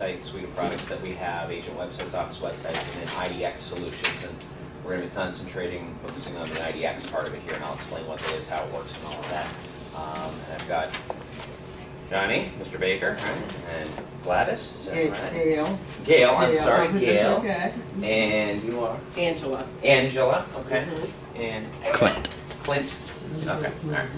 multi-site suite of products that we have, agent websites, office websites, and then IDX solutions. And we're going to be concentrating, focusing on the IDX part of it here, and I'll explain what that is, how it works, and all of that. And I've got Johnny, Mr. Baker, and Gladys, is that right? Gail. Gail, I'm sorry, That's Gail. okay. And you are? Angela. Angela, okay. And Clint. Clint. Okay, all right.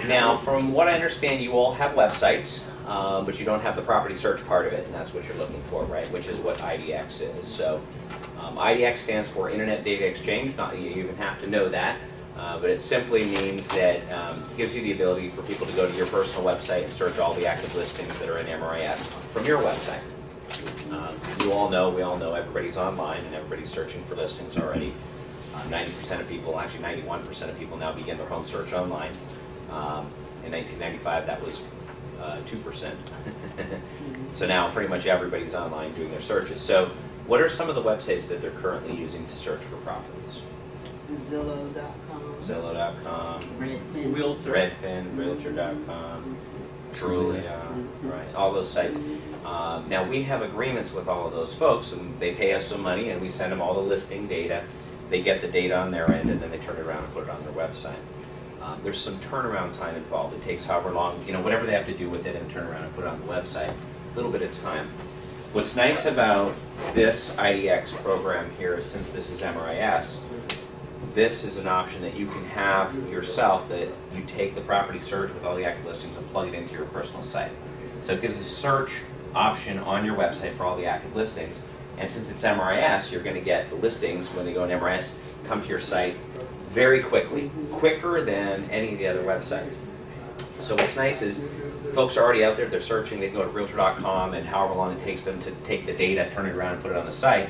Now, from what I understand, you all have websites, but you don't have the property search part of it, and that's what you're looking for, right? Which is what IDX is. So, IDX stands for Internet Data Exchange. Not you even have to know that, but it simply means that it gives you the ability for people to go to your personal website and search all the active listings that are in MRIS from your website. You all know, we all know, everybody's online and everybody's searching for listings already. 90% of people, actually 91% of people now begin their home search online. In 1995, that was 2%. So now pretty much everybody's online doing their searches. So what are some of the websites that they're currently using to search for properties? Zillow.com. Zillow.com. Redfin. Redfin, Realtor.com. Trulia, right, all those sites. Now we have agreements with all of those folks, and they pay us some money, and we send them all the listing data. They get the data on their end, and then they turn it around and put it on their website. There's some turnaround time involved. It takes however long, whatever they have to do with it and turn around and put it on the website. A little bit of time. What's nice about this IDX program here is, since this is MRIS, this is an option that you can have yourself, that you take the property search with all the active listings and plug it into your personal site. So it gives a search option on your website for all the active listings. And since it's MRIS, you're going to get the listings when they go in MRIS, come to your site very quickly, quicker than any of the other websites. So what's nice is folks are already out there, they're searching, they can go to Realtor.com, and however long it takes them to take the data, turn it around and put it on the site.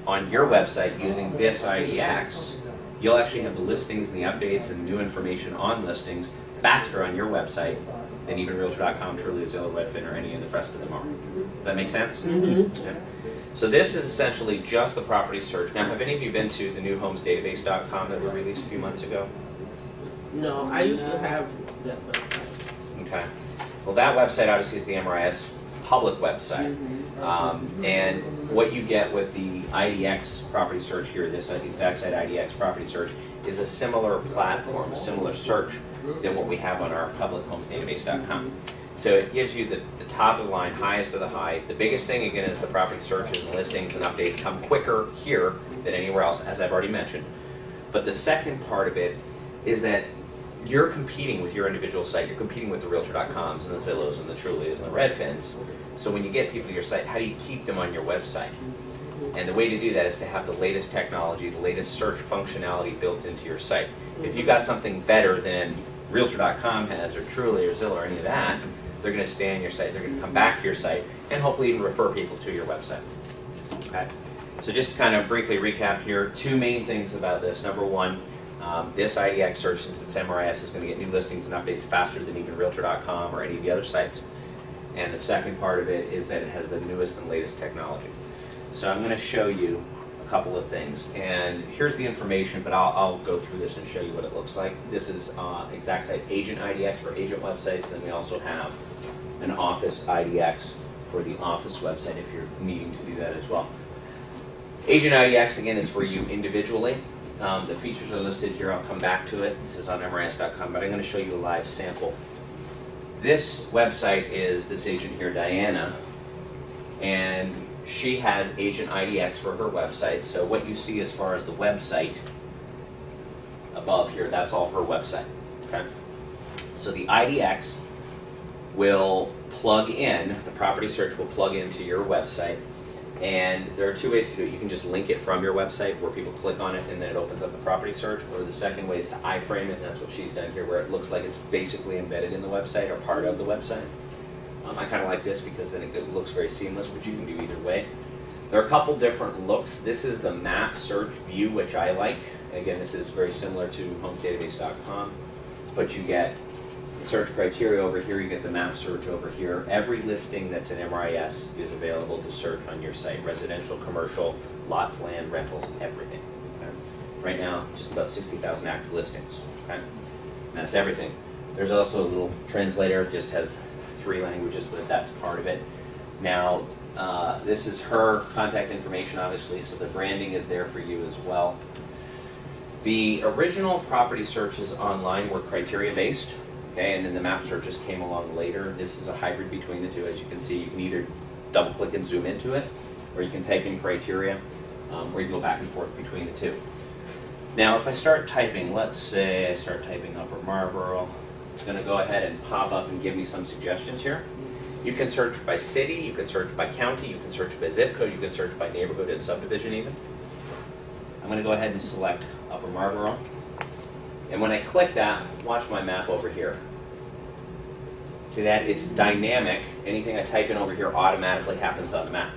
On your website using this IDX, you'll actually have the listings and the updates and new information on listings faster on your website than even Realtor.com, Trulia, Zillow, Redfin, or any of the rest of them are. Does that make sense? Mm-hmm. Yeah. So this is essentially just the property search. Now, have any of you been to the new homesdatabase.com that were released a few months ago? No, I used to have that website. Okay. Well, that website obviously is the MRIS public website. And what you get with the IDX property search here, this exact site IDX property search, is a similar platform, a similar search than what we have on our public homesdatabase.com. So it gives you the top of the line, highest of the high. The biggest thing, again, is the property searches and listings and updates come quicker here than anywhere else, as I've already mentioned. But the second part of it is that you're competing with your individual site. You're competing with the Realtor.coms and the Zillows and the Trulias and the Redfins. So when you get people to your site, how do you keep them on your website? And the way to do that is to have the latest technology, the latest search functionality built into your site. If you got something better than Realtor.com has, or Trulia, or Zillow, or any of that, they're going to stay on your site. They're going to come back to your site and hopefully even refer people to your website. Okay. So just to kind of briefly recap here, two main things about this. Number one, this IDX search, since it's MRIS, is going to get new listings and updates faster than even Realtor.com or any of the other sites. And the second part of it is that it has the newest and latest technology. So I'm going to show you a couple of things. And here's the information, but I'll go through this and show you what it looks like. This is exact site agent IDX for agent websites, and we also have an office IDX for the office website if you're needing to do that as well. Agent IDX, again, is for you individually. The features are listed here. I'll come back to it. This is on MRIS.com, but I'm going to show you a live sample. This website is this agent here, Diana, and she has Agent IDX for her website. So what you see as far as the website above here, that's all her website. Okay. So the IDX will plug in, the property search will plug into your website, and there are two ways to do it. You can just link it from your website where people click on it and then it opens up the property search, or the second way is to iframe it, and that's what she's done here, where it looks like it's basically embedded in the website or part of the website. I kind of like this because then it looks very seamless, but you can do either way. There are a couple different looks. This is the map search view, which I like. Again, this is very similar to homesdatabase.com, but you get search criteria over here, you get the map search over here. Every listing that's in MRIS is available to search on your site. Residential, commercial, lots, land, rentals, everything. Okay? Right now, just about 60,000 active listings. Okay? And that's everything. There's also a little translator, it just has 3 languages, but that's part of it. Now, this is her contact information, obviously, so the branding is there for you as well. The original property searches online were criteria-based, okay, and then the map searches came along later. This is a hybrid between the two. As you can see, you can either double-click and zoom into it, or you can type in criteria, or you can go back and forth between the two. Now, if I start typing, let's say I start typing Upper Marlboro, it's going to go ahead and pop up and give me some suggestions here. You can search by city, you can search by county, you can search by zip code, you can search by neighborhood and subdivision even. I'm going to go ahead and select Upper Marlboro. And when I click that, watch my map over here. See that? It's dynamic. Anything I type in over here automatically happens on the map.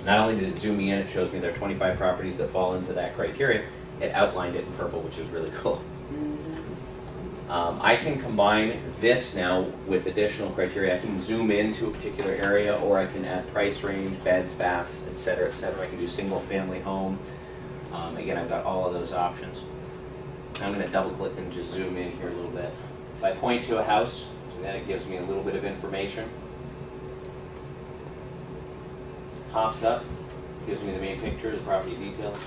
Not only did it zoom me in, it shows me there are 25 properties that fall into that criteria. It outlined it in purple, which is really cool. I can combine this now with additional criteria. I can zoom into a particular area, or I can add price range, beds, baths, etc., etc. I can do single family home. Again, I've got all of those options. I'm going to double click and just zoom in here a little bit. If I point to a house, so then it gives me a little bit of information. Pops up, gives me the main picture, the property details.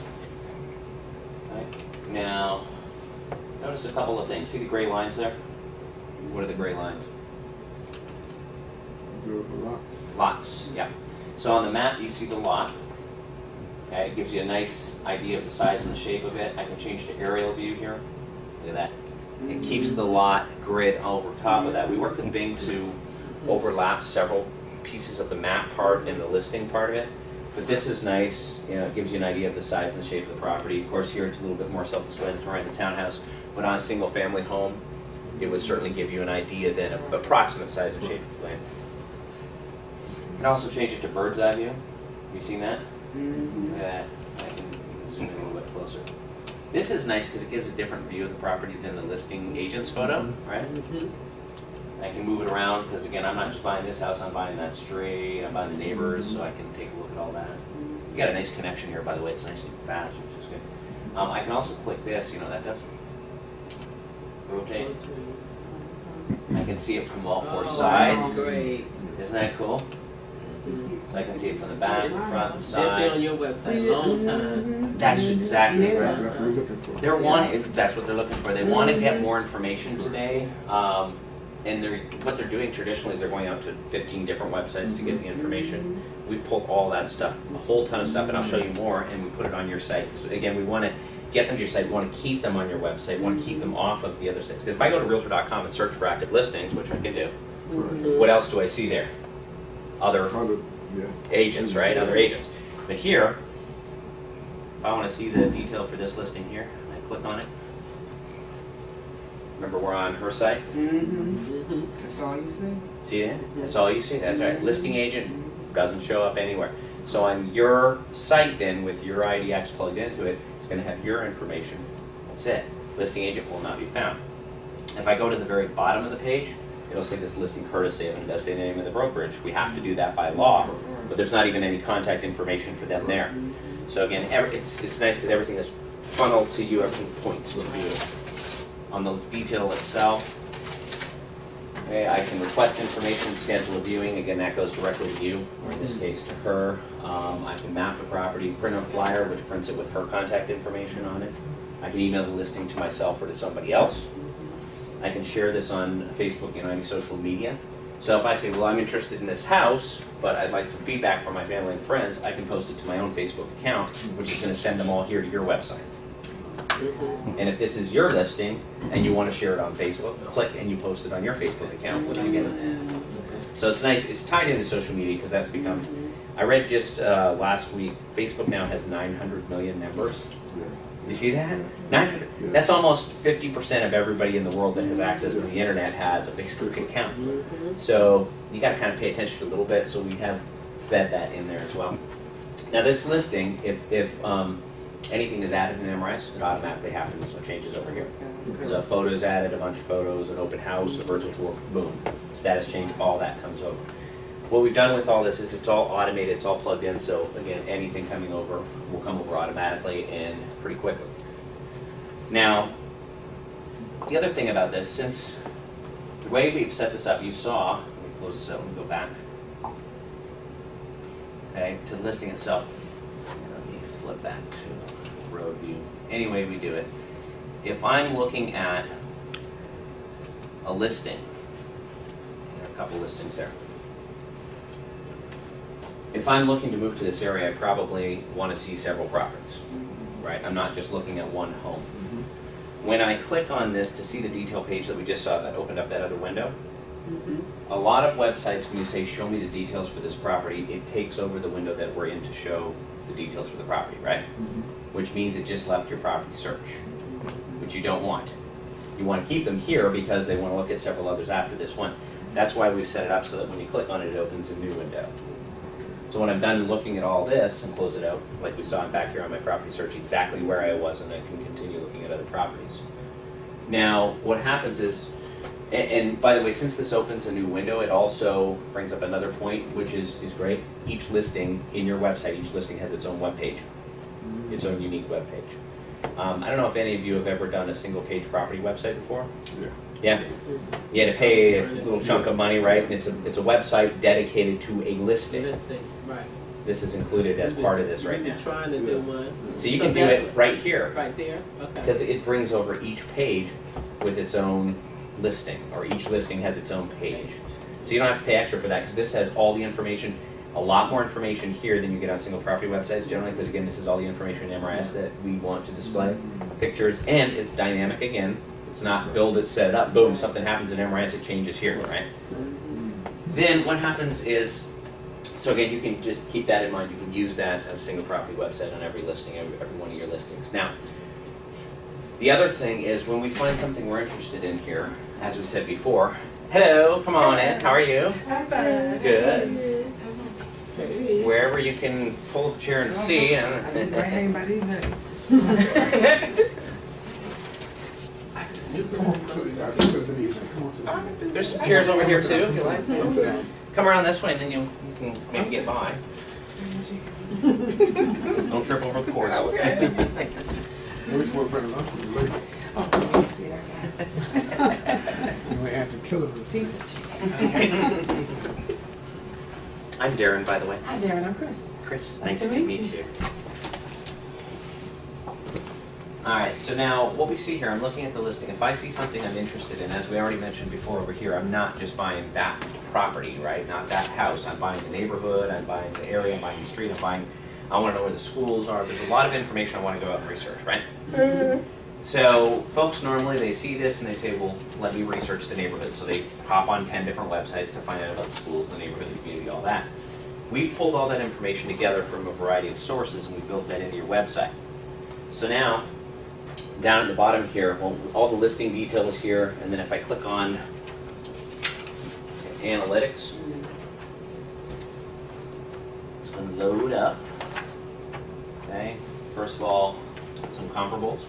Right. Now, notice a couple of things. See the gray lines there? What are the gray lines? Lots. Lots, yeah. So on the map, you see the lot. Okay, it gives you a nice idea of the size and the shape of it. I can change to aerial view here. Look at that. It keeps the lot grid over top of that. We work with Bing to overlap several pieces of the map part and the listing part of it. But this is nice. You know, it gives you an idea of the size and the shape of the property. Of course, here it's a little bit more self-explanatory in the townhouse. But on a single-family home, it would certainly give you an idea then of approximate size and shape of the land. You can also change it to bird's eye view. Have you seen that? Look at that. I can zoom in a little bit closer. This is nice because it gives a different view of the property than the listing agent's photo, right? I can move it around because, again, I'm not just buying this house, I'm buying that street, I'm buying the neighbors, so I can take a look at all that. You got a nice connection here, by the way. It's nice and fast, which is good. I can also click this. You know what that does? Rotate. I can see it from all 4 sides. That's great. Isn't that cool? So I can see it from the back, the front, the They've been side. on your website a long time. That's exactly right. That's what we're looking for. That's what they're looking for. They want to get more information today. And what they're doing traditionally is they're going out to 15 different websites to get the information. We've pulled all that stuff, a whole ton of stuff, and I'll show you more, and we put it on your site. So again, we want to get them to your site. We want to keep them on your website. We want to keep them off of the other sites. Because if I go to Realtor.com and search for active listings, which I can do, what else do I see there? Other agents, right? Other agents. But here, if I want to see the detail for this listing here, I click on it. Remember, we're on her site. That's all you see? See that? That's all you see. That's right. Listing agent doesn't show up anywhere. So on your site, then, with your IDX plugged into it, it's going to have your information. That's it. Listing agent will not be found. If I go to the very bottom of the page, it'll say this listing courtesy of, and it does say the name of the brokerage. We have to do that by law, but there's not even any contact information for them there. So again, it's nice because everything is funneled to you, everything points to you. On the detail itself, okay, I can request information, schedule a viewing. Again, that goes directly to you, or in this case to her. I can map the property, print a flyer, which prints it with her contact information on it. I can email the listing to myself or to somebody else. I can share this on Facebook and any social media. So if I say, well, I'm interested in this house, but I'd like some feedback from my family and friends, I can post it to my own Facebook account, which is going to send them all here to your website. And if this is your listing and you want to share it on Facebook, click and you post it on your Facebook account, which again, so it's nice. It's tied into social media because that's become. I read just last week, Facebook now has 900 million members. Yes. You see that? Yes. 900. Yes. That's almost 50% of everybody in the world that has access to the internet has a Facebook account. So you got to kind of pay attention to a little bit. So we have fed that in there as well. Now this listing, if anything is added in MRIS, it automatically happens. So changes over here. So photos added, a bunch of photos, an open house, a virtual tour, boom, status change, all that comes over. What we've done with all this is it's all automated, it's all plugged in, so again, anything coming over will come over automatically and pretty quickly. Now, the other thing about this, since way we've set this up, you saw, let me close this out and go back, okay, to the listing itself. Let me flip back to road view. Any way we do it, if I'm looking at a listing, there are a couple listings there. If I'm looking to move to this area, I probably want to see several properties, right? I'm not just looking at one home. When I click on this to see the detail page that we just saw that opened up that other window, a lot of websites, when you say show me the details for this property, it takes over the window that we're in to show the details for the property, right? Which means it just left your property search, which you don't want. You want to keep them here because they want to look at several others after this one. That's why we've set it up so that when you click on it, it opens a new window. So when I'm done looking at all this and close it out, like we saw back here on my property search, exactly where I was, and I can continue looking at other properties. Now, what happens is, and by the way, since this opens a new window, it also brings up another point, which is great. Each listing in your website, each listing has its own web page, its own unique web page. I don't know if any of you have ever done a single page property website before. Yeah. You had to pay a little chunk of money, right? And it's a website dedicated to a listing. Right. This is included as part of this right now. Trying to do one. So you can do it right here. Right there? Okay. Because it brings over each page with its own listing, or each listing has its own page. So you don't have to pay extra for that, because this has all the information, a lot more information here than you get on single property websites generally, because again, this is all the information in MRIS that we want to display. Pictures, and it's dynamic again. It's not build it, set it up, boom, something happens in MRIS, it changes here, right? Then what happens is, so again, you can just keep that in mind. You can use that as a single property website on every listing, every one of your listings. Now, the other thing is when we find something we're interested in here, as we said before, hello, come on in, how are you? I'm fine. Good. Wherever you can pull up a chair and see. I didn't bring anybody's names. There's some chairs over here too, if you like. Come around this way and then you can maybe get by. Don't trip over the cords. Okay. I'm Darren, by the way. Hi, Darren. I'm Chris. Chris, nice to meet you. Alright, so now what we see here, I'm looking at the listing. If I see something I'm interested in, as we already mentioned before over here, I'm not just buying that property, right? Not that house. I'm buying the neighborhood, I'm buying the area, I'm buying the street, I want to know where the schools are. There's a lot of information I want to go out and research, right? So folks normally, they see this and they say, well, let me research the neighborhood. So they hop on 10 different websites to find out about the schools, the neighborhood, the community, all that. We've pulled all that information together from a variety of sources and we built that into your website. So now, down at the bottom here, well, all the listing detail is here, and then if I click on analytics, it's going to load up. Okay, first of all, some comparables.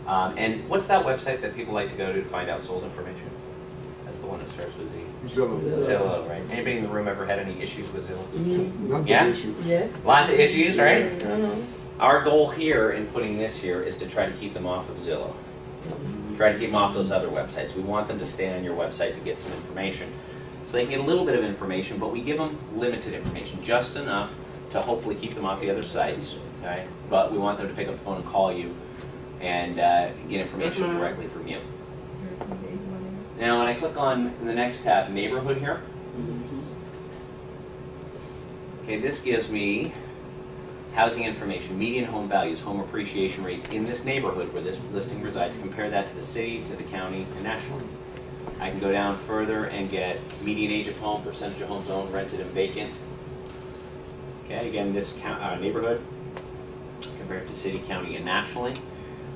And what's that website that people like to go to find out sold information? That's the one that starts with Z. Zillow. Zillow, right? Anybody in the room ever had any issues with Zillow? Not Yeah? issues. Yes. Lots of issues, right? Our goal here in putting this here is to try to keep them off of Zillow. Try to keep them off those other websites. We want them to stay on your website to get some information. So they can get a little bit of information, but we give them limited information, just enough to hopefully keep them off the other sites. Okay? But we want them to pick up the phone and call you and get information directly from you. Now when I click on the next tab, neighborhood here, okay, this gives me housing information, median home values, home appreciation rates in this neighborhood where this listing resides. Compare that to the city, to the county, and nationally. I can go down further and get median age of home, percentage of homes owned, rented, and vacant. Okay, again, this neighborhood compared to city, county, and nationally.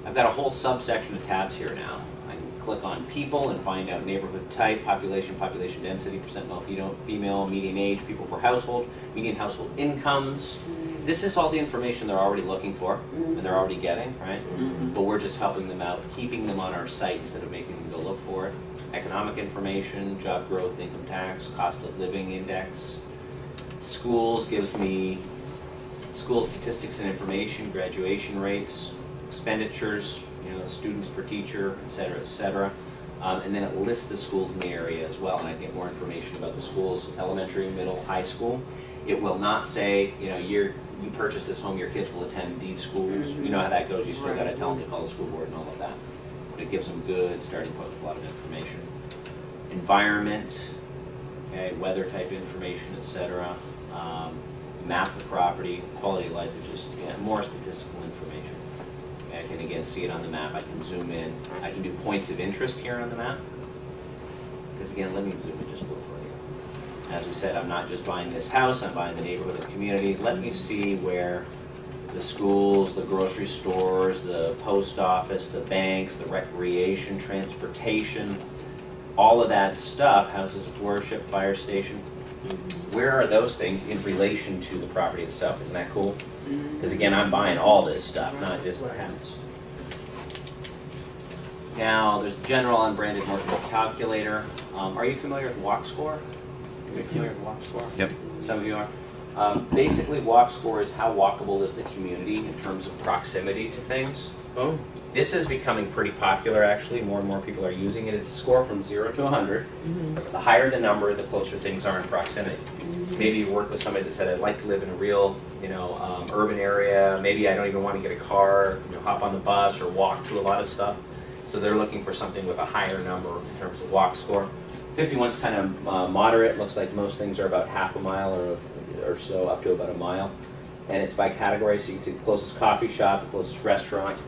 I've got a whole subsection of tabs here now. I can click on people and find out neighborhood type, population, population density, percent male, female, median age, people per household, median household incomes. This is all the information they're already looking for and they're already getting, right? But we're just helping them out, keeping them on our site instead of making them go look for it. Economic information, job growth, income tax, cost of living index. Schools gives me school statistics and information, graduation rates, expenditures, you know, students per teacher, et cetera, et cetera. And then it lists the schools in the area as well, and I get more information about the schools, elementary, middle, high school. It will not say, you know, you purchase this home, your kids will attend these schools. You know how that goes, you still got to tell them to call the school board and all of that. But it gives them good starting point with a lot of information. Environment, okay, weather type information, etc. Map the property, quality of life is just more statistical information. I can again see it on the map. I can zoom in. I can do points of interest here on the map. Because again, let me zoom in just a little further. As we said, I'm not just buying this house, I'm buying the neighborhood, the community. Let me see where the schools, the grocery stores, the post office, the banks, the recreation, transportation, all of that stuff, houses of worship, fire station, where are those things in relation to the property itself? Isn't that cool? Because again, I'm buying all this stuff, not just the house. Now, there's a general unbranded market calculator. Are you familiar with Walk Score? Are you familiar with Walk Score? Yep. Some of you are. Basically, Walk Score is how walkable is the community in terms of proximity to things. Oh. This is becoming pretty popular, actually. More and more people are using it. It's a score from 0 to 100. The higher the number, the closer things are in proximity. Maybe you work with somebody that said, I'd like to live in a real, urban area. Maybe I don't even want to get a car, hop on the bus or walk to a lot of stuff. So they're looking for something with a higher number in terms of walk score. 51's kind of moderate. Looks like most things are about half a mile or so, up to about a mile. And it's by category, so you can see the closest coffee shop, the closest restaurant.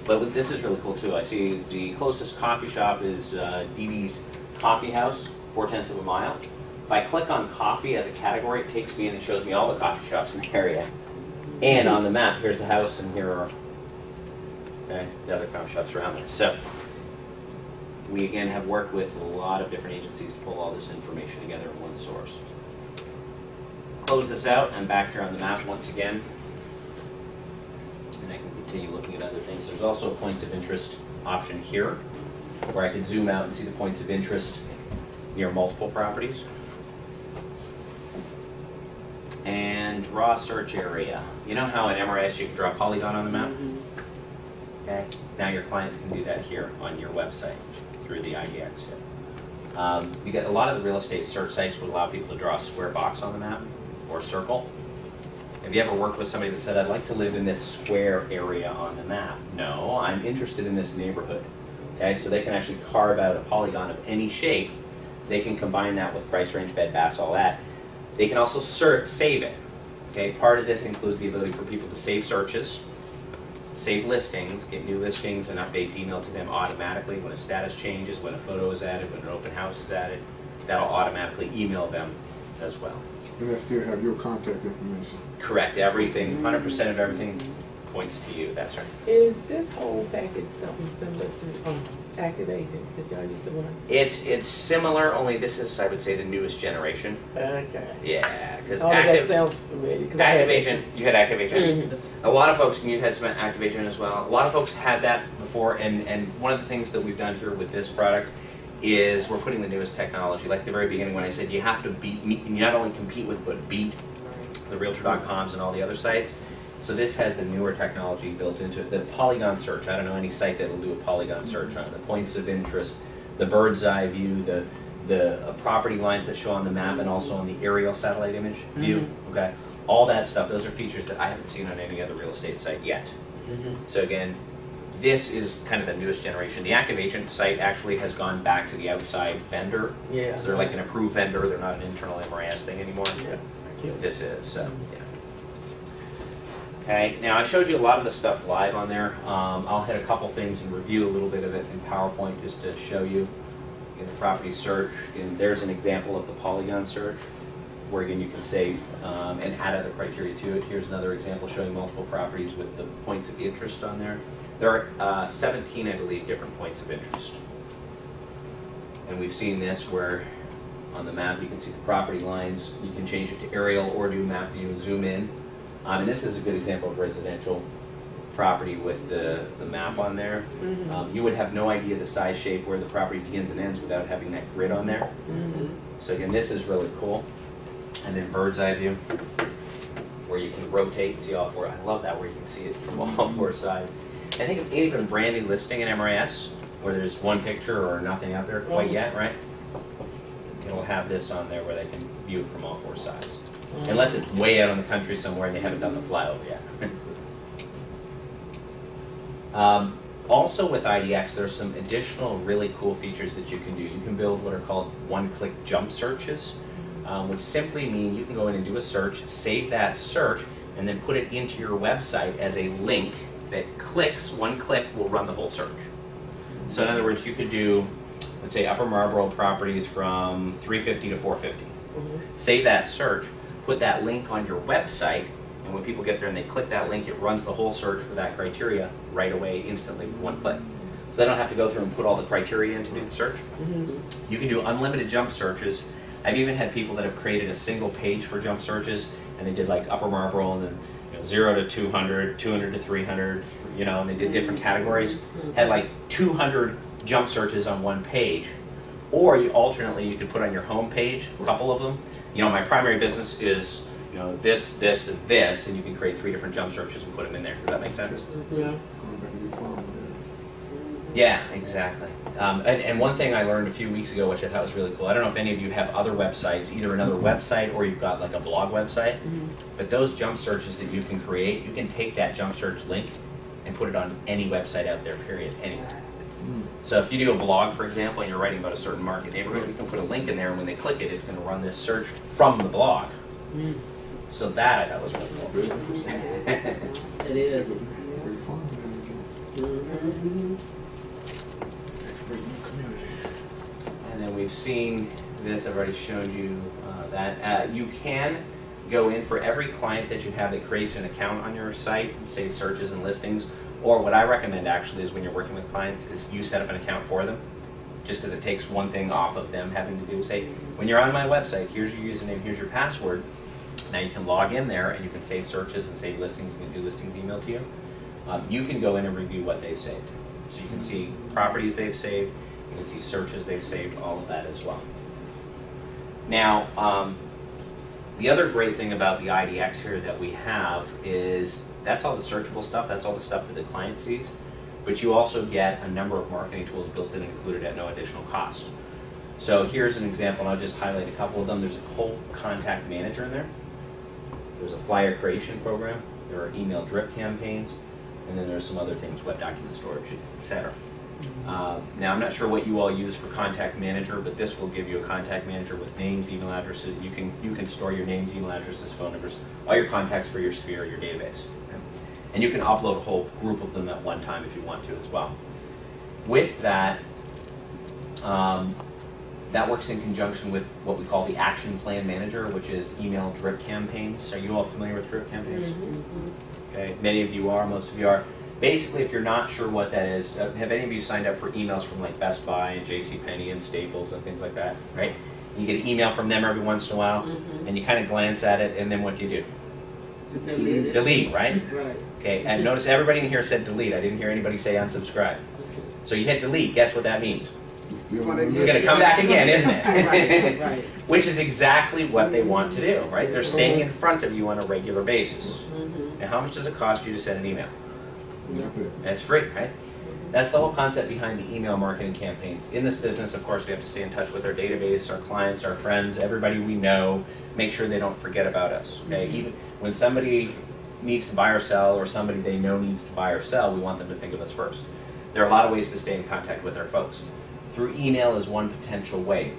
But this is really cool too. I see the closest coffee shop is Dee Dee's Coffee House, 0.4 of a mile. If I click on coffee as a category, it takes me and it shows me all the coffee shops in the area. And on the map, here's the house, and here are the other coffee shops around there. So we again have worked with a lot of different agencies to pull all this information together in one source. Close this out. I'm back here on the map once again. And I can continue looking at other things. There's also a points of interest option here, where I can zoom out and see the points of interest near multiple properties. And draw search area. You know how in MRIS you can draw a polygon on the map? Okay. Now your clients can do that here on your website through the IDX. You get a lot of the real estate search sites would allow people to draw a square box on the map or circle. Have you ever worked with somebody that said, I'd like to live in this square area on the map? No, I'm interested in this neighborhood. Okay, so they can actually carve out a polygon of any shape. They can combine that with price range, bed, baths, all that. They can also save it. Okay, part of this includes the ability for people to save searches, save listings, get new listings and updates emailed to them automatically when a status changes, when a photo is added, when an open house is added. That'll automatically email them as well. And that still have your contact information. Correct. Everything, 100% of everything points to you. That's right. Is this whole package something similar to Active Agent that y'all used to run? It's similar, only this is, I would say, the newest generation. Okay. Yeah, because that sounds familiar. Active Agent, you had Active Agent. A lot of folks, and you had some Active Agent as well. A lot of folks had that before, and one of the things that we've done here with this product is we're putting the newest technology. Like at the very beginning when I said you have to you not only compete with, but beat the Realtor.coms and all the other sites. So this has the newer technology built into it. The polygon search, I don't know any site that will do a polygon search on it. The points of interest, the bird's eye view, the property lines that show on the map and also on the aerial satellite image view, okay? All that stuff, those are features that I haven't seen on any other real estate site yet. So again, this is kind of the newest generation. The Active Agent site actually has gone back to the outside vendor. Yeah. So they're like an approved vendor, they're not an internal MRIS thing anymore. Yeah. This is, so, yeah. Okay, now I showed you a lot of the stuff live on there. I'll hit a couple things and review a little bit of it in PowerPoint just to show you in the property search. And there's an example of the polygon search where again you can save and add other criteria to it. Here's another example showing multiple properties with the points of interest on there. There are 17, I believe, different points of interest. And we've seen this where on the map you can see the property lines. You can change it to aerial or do map view and zoom in. And this is a good example of residential property with the map on there. You would have no idea the size, shape, where the property begins and ends without having that grid on there. So again, this is really cool. And then bird's eye view, where you can rotate and see all four. I love that where you can see it from all four sides. I think even brand new listing in MRIS, where there's one picture or nothing out there quite yet, right? It'll have this on there where they can view it from all 4 sides. Unless it's way out in the country somewhere and they haven't done the flyover yet. Also with IDX, there's some additional really cool features that you can do. You can build what are called one-click jump searches, which simply mean you can go in and do a search, save that search, and then put it into your website as a link that clicks, one click will run the whole search. So in other words, you could do, let's say, Upper Marlboro properties from 350 to 450. Save that search, put that link on your website, and when people get there and they click that link, it runs the whole search for that criteria right away, instantly, with one click. So they don't have to go through and put all the criteria in to do the search. You can do unlimited jump searches. I've even had people that have created a single page for jump searches, and they did like Upper Marlboro, and then 0 to 200, 200 to 300, and they did different categories. Had like 200 jump searches on one page. Or you alternately, you could put on your home page a couple of them. My primary business is this, this, and this, and you can create 3 different jump searches and put them in there. Does that make sense? Yeah. Yeah, exactly. And one thing I learned a few weeks ago, which I thought was really cool, I don't know if any of you have other websites, either another website or you've got like a blog website, but those jump searches that you can create, you can take that jump search link and put it on any website out there, period, anywhere. So if you do a blog, for example, and you're writing about a certain market neighborhood, you can put a link in there, and when they click it, it's going to run this search from the blog. So that I thought was really cool. It is. And then we've seen this, I've already shown you that. You can go in for every client that you have that creates an account on your site, save searches and listings, or what I recommend actually is when you're working with clients is you set up an account for them, just because it takes one thing off of them having to do. Say, when you're on my website, here's your username, here's your password. Now you can log in there and you can save searches and save listings and do listings emailed to you. You can go in and review what they've saved. So you can see properties they've saved, you can see searches they've saved, all of that as well. Now, the other great thing about the IDX here that we have is that's all the searchable stuff, that's all the stuff that the client sees, but you also get a number of marketing tools built in and included at no additional cost. So here's an example, and I'll just highlight a couple of them. There's a whole contact manager in there. There's a flyer creation program. There are email drip campaigns. And then there's some other things, web document storage, etc. Now, I'm not sure what you all use for contact manager, but this will give you a contact manager with names, email addresses. You can store your names, email addresses, phone numbers, all your contacts for your sphere, your database. Okay? And you can upload a whole group of them at one time if you want to as well. With that, that works in conjunction with what we call the Action Plan Manager, which is email drip campaigns. Are you all familiar with drip campaigns? Okay, many of you are, most of you are. Basically, if you're not sure what that is, have any of you signed up for emails from like Best Buy and JCPenney and Staples and things like that, right? You get an email from them every once in a while, and you kind of glance at it, and then what do? Delete. Delete, right? Right. Okay, and notice everybody in here said delete. I didn't hear anybody say unsubscribe. So you hit delete, guess what that means? It's going to come back again, isn't it? Right. Which is exactly what they want to do, right? They're staying in front of you on a regular basis. And how much does it cost you to send an email? It's free, right? That's the whole concept behind the email marketing campaigns. In this business, of course, we have to stay in touch with our database, our clients, our friends, everybody we know, make sure they don't forget about us, okay? Even when somebody needs to buy or sell, or somebody they know needs to buy or sell, we want them to think of us first. There are a lot of ways to stay in contact with our folks. Through email is one potential way.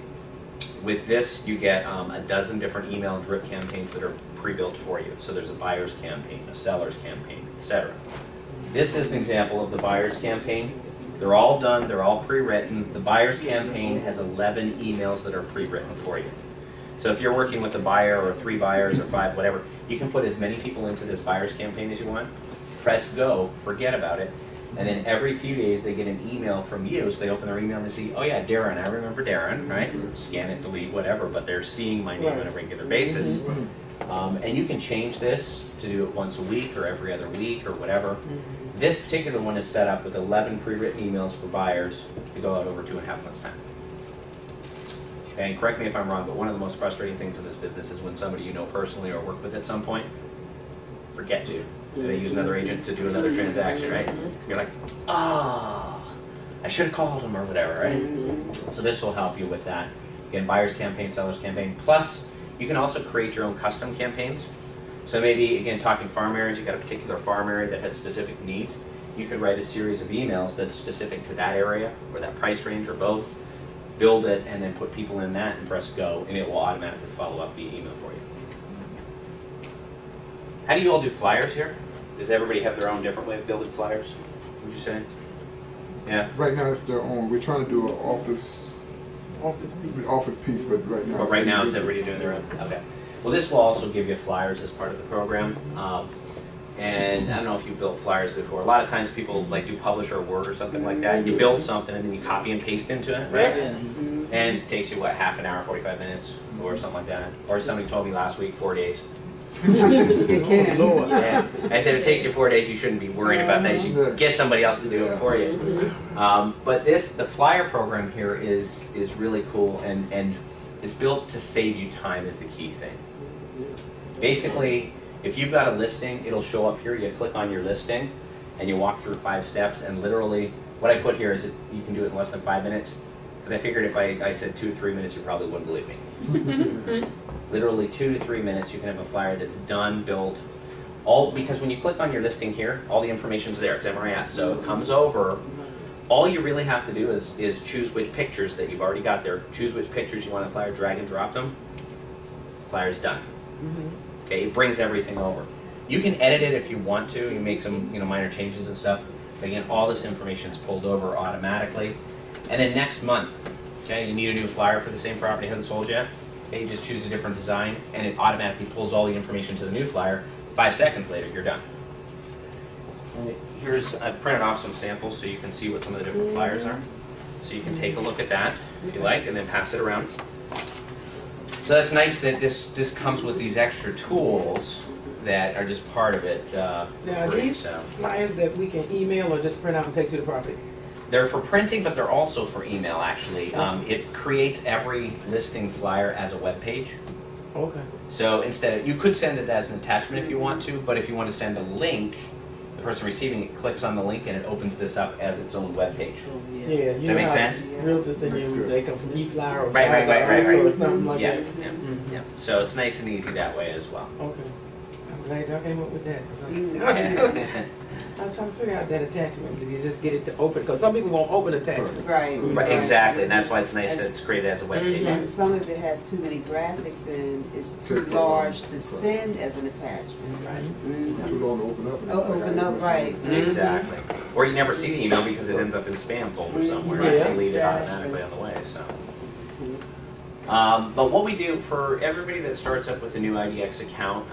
With this, you get a dozen different email drip campaigns that are pre-built for you. So there's a buyer's campaign, a seller's campaign, etc. This is an example of the buyer's campaign. They're all done, they're all pre-written. The buyer's campaign has 11 emails that are pre-written for you. So if you're working with a buyer or 3 buyers or 5, whatever, you can put as many people into this buyer's campaign as you want. Press go, forget about it. And then every few days they get an email from you, so they open their email and they see, oh yeah, Darren, I remember Darren, right? Scan it, delete, whatever, but they're seeing my name on a regular basis. And you can change this to do it once a week or every other week or whatever. This particular one is set up with 11 pre-written emails for buyers to go out over 2.5 months' time. Okay, and correct me if I'm wrong, but one of the most frustrating things in this business is when somebody you know personally or work with at some point forgets you. They use another agent to do another transaction, right? You're like, oh. I should have called them or whatever, right? So this will help you with that. Again, buyer's campaign, seller's campaign. Plus, you can also create your own custom campaigns. So maybe, again, talking farm areas, you've got a particular farm area that has specific needs. You could write a series of emails that's specific to that area or that price range or both, build it, and then put people in that and press go, and it will automatically follow up via email for you. How do you all do flyers here? Does everybody have their own different way of building flyers, would you say? Yeah? Right now it's their own. We're trying to do an office piece, but right now. But right now it's everybody doing their own. Okay. Well, this will also give you flyers as part of the program. And I don't know if you built flyers before. A lot of times people like do Publisher Word or something like that. You build something and then you copy and paste into it, right? And it takes you, what, half an hour, 45 minutes or something like that. Or somebody told me last week, 4 days. You can. Lord. Yeah. I said, if it takes you 4 days, you shouldn't be worried about that. You should get somebody else to do it for you. But the flyer program here is really cool, and it's built to save you time is the key thing. Basically, if you've got a listing, it'll show up here. You click on your listing, and you walk through 5 steps, and literally, what I put here is that you can do it in less than 5 minutes, because I figured if I said 2 to 3 minutes, you probably wouldn't believe me. Literally 2 to 3 minutes, you can have a flyer that's done, built, all because when you click on your listing here, all the information's there. It's MRIS, so it comes over. All you really have to do is choose which pictures that you've already got there. Choose which pictures you want to flyer, drag and drop them. Flyer's done. Okay, it brings everything over. You can edit it if you want to. You make some minor changes and stuff. But again, all this information is pulled over automatically. And then next month, okay, you need a new flyer for the same property hasn't sold yet. Okay, you just choose a different design, and it automatically pulls all the information to the new flyer. 5 seconds later, you're done. I've printed off some samples so you can see what some of the different flyers are. So you can take a look at that if you like, and then pass it around. So that's nice that this comes with these extra tools that are just part of it. Now, are these flyers that we can email or just print out and take to the property? They're for printing, but they're also for email, actually. It creates every listing flyer as a web page. Okay. So instead, you could send it as an attachment if you want to, but if you want to send a link, the person receiving it clicks on the link and it opens this up as its own web page. Yeah. Does that make sense? Realtors send you, they come from eFlyer or right. or something like Yeah, that. yeah. So it's nice and easy that way as well. Okay. I'm glad y'all came up with that. Yeah. I was trying to figure out that attachment. Did you just get it to open? Because some people won't open attachments. Right. Right, exactly, and that's why it's nice that it's created as a web page. And some of it has too many graphics and is too large to send as an attachment. Right. Too long to open up. Open up, right. Exactly. Or you never see the email because it ends up in spam folder somewhere. Yeah. They leave it automatically on the way. So. But what we do for everybody that starts up with a new IDX account,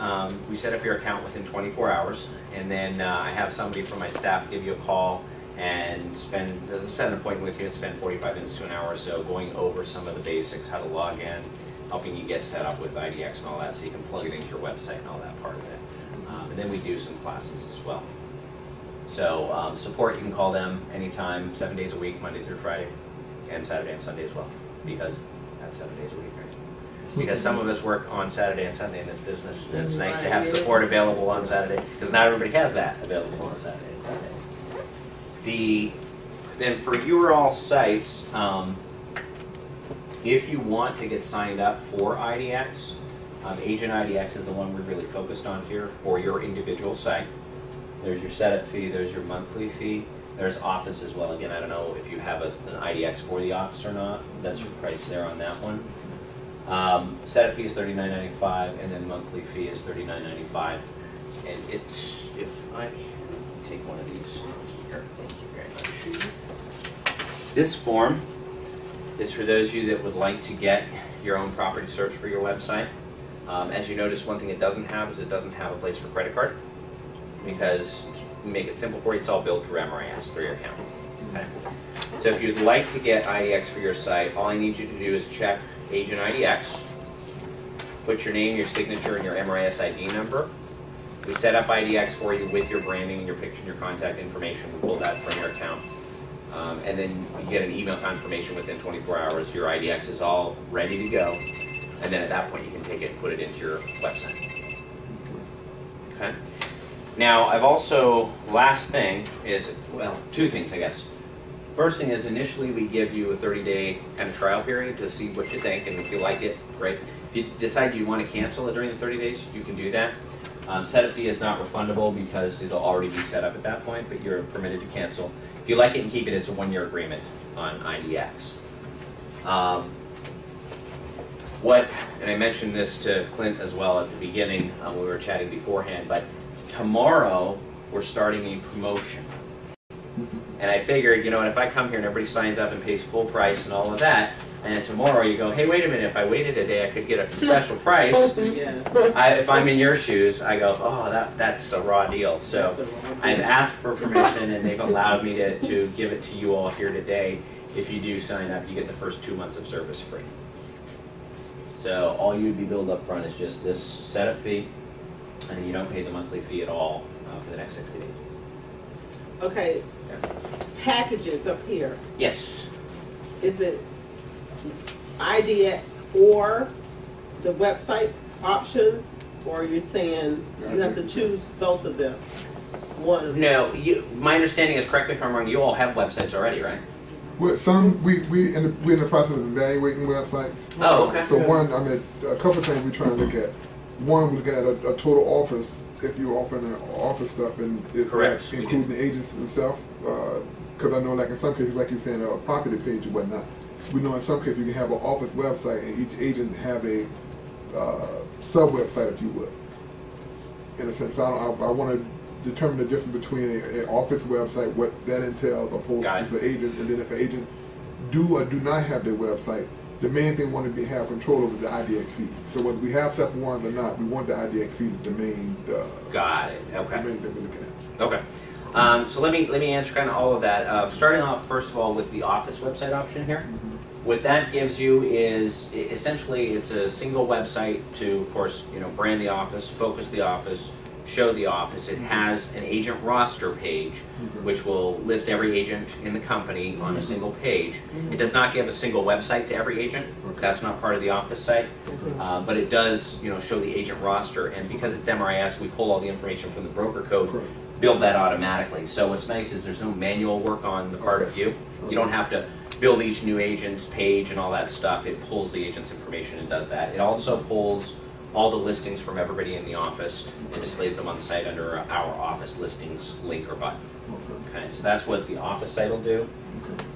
we set up your account within 24 hours, and then I have somebody from my staff give you a call and set an appointment with you and spend 45 minutes to an hour or so going over some of the basics, how to log in, helping you get set up with IDX and all that, so you can plug it into your website and all that part of it. And then we do some classes as well. So support, you can call them anytime, 7 days a week, Monday through Friday, and Saturday and Sunday as well, because that's 7 days a week, right? Because some of us work on Saturday and Sunday in this business, and it's nice to have support available on Saturday, because not everybody has that available on Saturday and Sunday. Then for your all sites, if you want to get signed up for IDX, Agent IDX is the one we're really focused on here for your individual site. There's your setup fee, there's your monthly fee. There's office as well. Again, I don't know if you have an IDX for the office or not. That's your price there on that one. Setup fee is $39.95, and then monthly fee is $39.95. And it's, if I take one of these here, thank you very much. This form is for those of you that would like to get your own property search for your website. As you notice, one thing it doesn't have is it doesn't have a place for credit card, because to make it simple for you, it's all billed through MRIS, through your account. Okay. So if you'd like to get IDX for your site, all I need you to do is check Agent IDX, put your name, your signature, and your MRIS ID number. We set up IDX for you with your branding and your picture and your contact information. We pull that from your account. And then you get an email confirmation within 24 hours. Your IDX is all ready to go. And then at that point, you can take it and put it into your website. Okay? Now, I've also, last thing is, well, two things, I guess. first thing is initially we give you a 30-day kind of trial period to see what you think, and if you like it, great. If you decide you want to cancel it during the 30 days, you can do that. Setup fee is not refundable because it'll already be set up at that point, but you're permitted to cancel. If you like it and keep it, it's a 1-year agreement on IDX. And I mentioned this to Clint as well at the beginning when we were chatting beforehand, but tomorrow we're starting a promotion. And I figured, you know, if I come here and everybody signs up and pays full price and all of that, and tomorrow you go, hey, wait a minute, if I waited a day, I could get a special price. If I'm in your shoes, I go, oh, that's a raw deal. So I've asked for permission, and they've allowed me to give it to you all here today. If you do sign up, you get the first 2 months of service free. So all you'd be billed up front is just this setup fee, and you don't pay the monthly fee at all for the next 60 days. Okay, packages up here, Yes. is it IDX or the website options, or you're saying you have to choose both of them? One. No, my understanding is, correct me if I'm wrong, you all have websites already, right? Well, we're in the process of evaluating websites. Oh, okay. So one, I mean, a couple of things we're trying to look at. One, we're looking at a total office. If you're offering office stuff, and if Correct. including the agents themselves, because I know, like in some cases, like you're saying, a property page and whatnot. We know in some cases we can have an office website, and each agent have a sub website, if you would. In a sense, I want to determine the difference between an office website, what that entails, opposed to just an agent. And then if an agent do or do not have their website, the main thing we want to have control over the IDX feed. So whether we have separate ones or not, we want the IDX feed as the main. Got it. Okay. The main thing we're looking at. Okay. So let me answer kind of all of that. Starting off first of all with the office website option here. Mm-hmm. What that gives you is essentially it's a single website to, of course, brand the office, focus the office, show the office. It has an agent roster page, which will list every agent in the company on a single page. It does not give a single website to every agent. That's not part of the office site, but it does, show the agent roster. And because it's MRIS, we pull all the information from the broker code, build that automatically. So what's nice is there's no manual work on the part of you. You don't have to build each new agent's page and all that stuff. It pulls the agent's information and does that. It also pulls all the listings from everybody in the office and displays them on the site under our office listings link or button. Okay, so that's what the office site will do.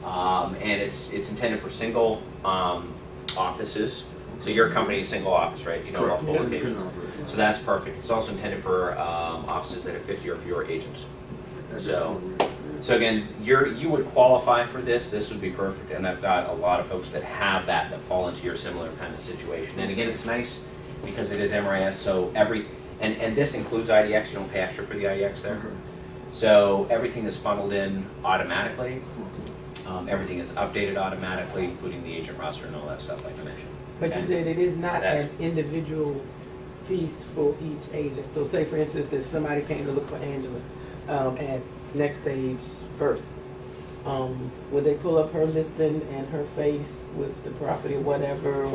And it's intended for single offices. So your company is single office, right? Multiple locations. So that's perfect. It's also intended for offices that have 50 or fewer agents. So again, you would qualify for this. This would be perfect. And I've got a lot of folks that have that fall into your similar kind of situation. And again, it's nice because it is MRIS, so and this includes IDX. You don't pay extra for the IDX there. So everything is funneled in automatically. Everything is updated automatically, including the agent roster and all that stuff, like I mentioned. But you said it is not an individual piece for each agent. So say, for instance, if somebody came to look for Angela at Next Stage First, would they pull up her listing and her face with the property or whatever?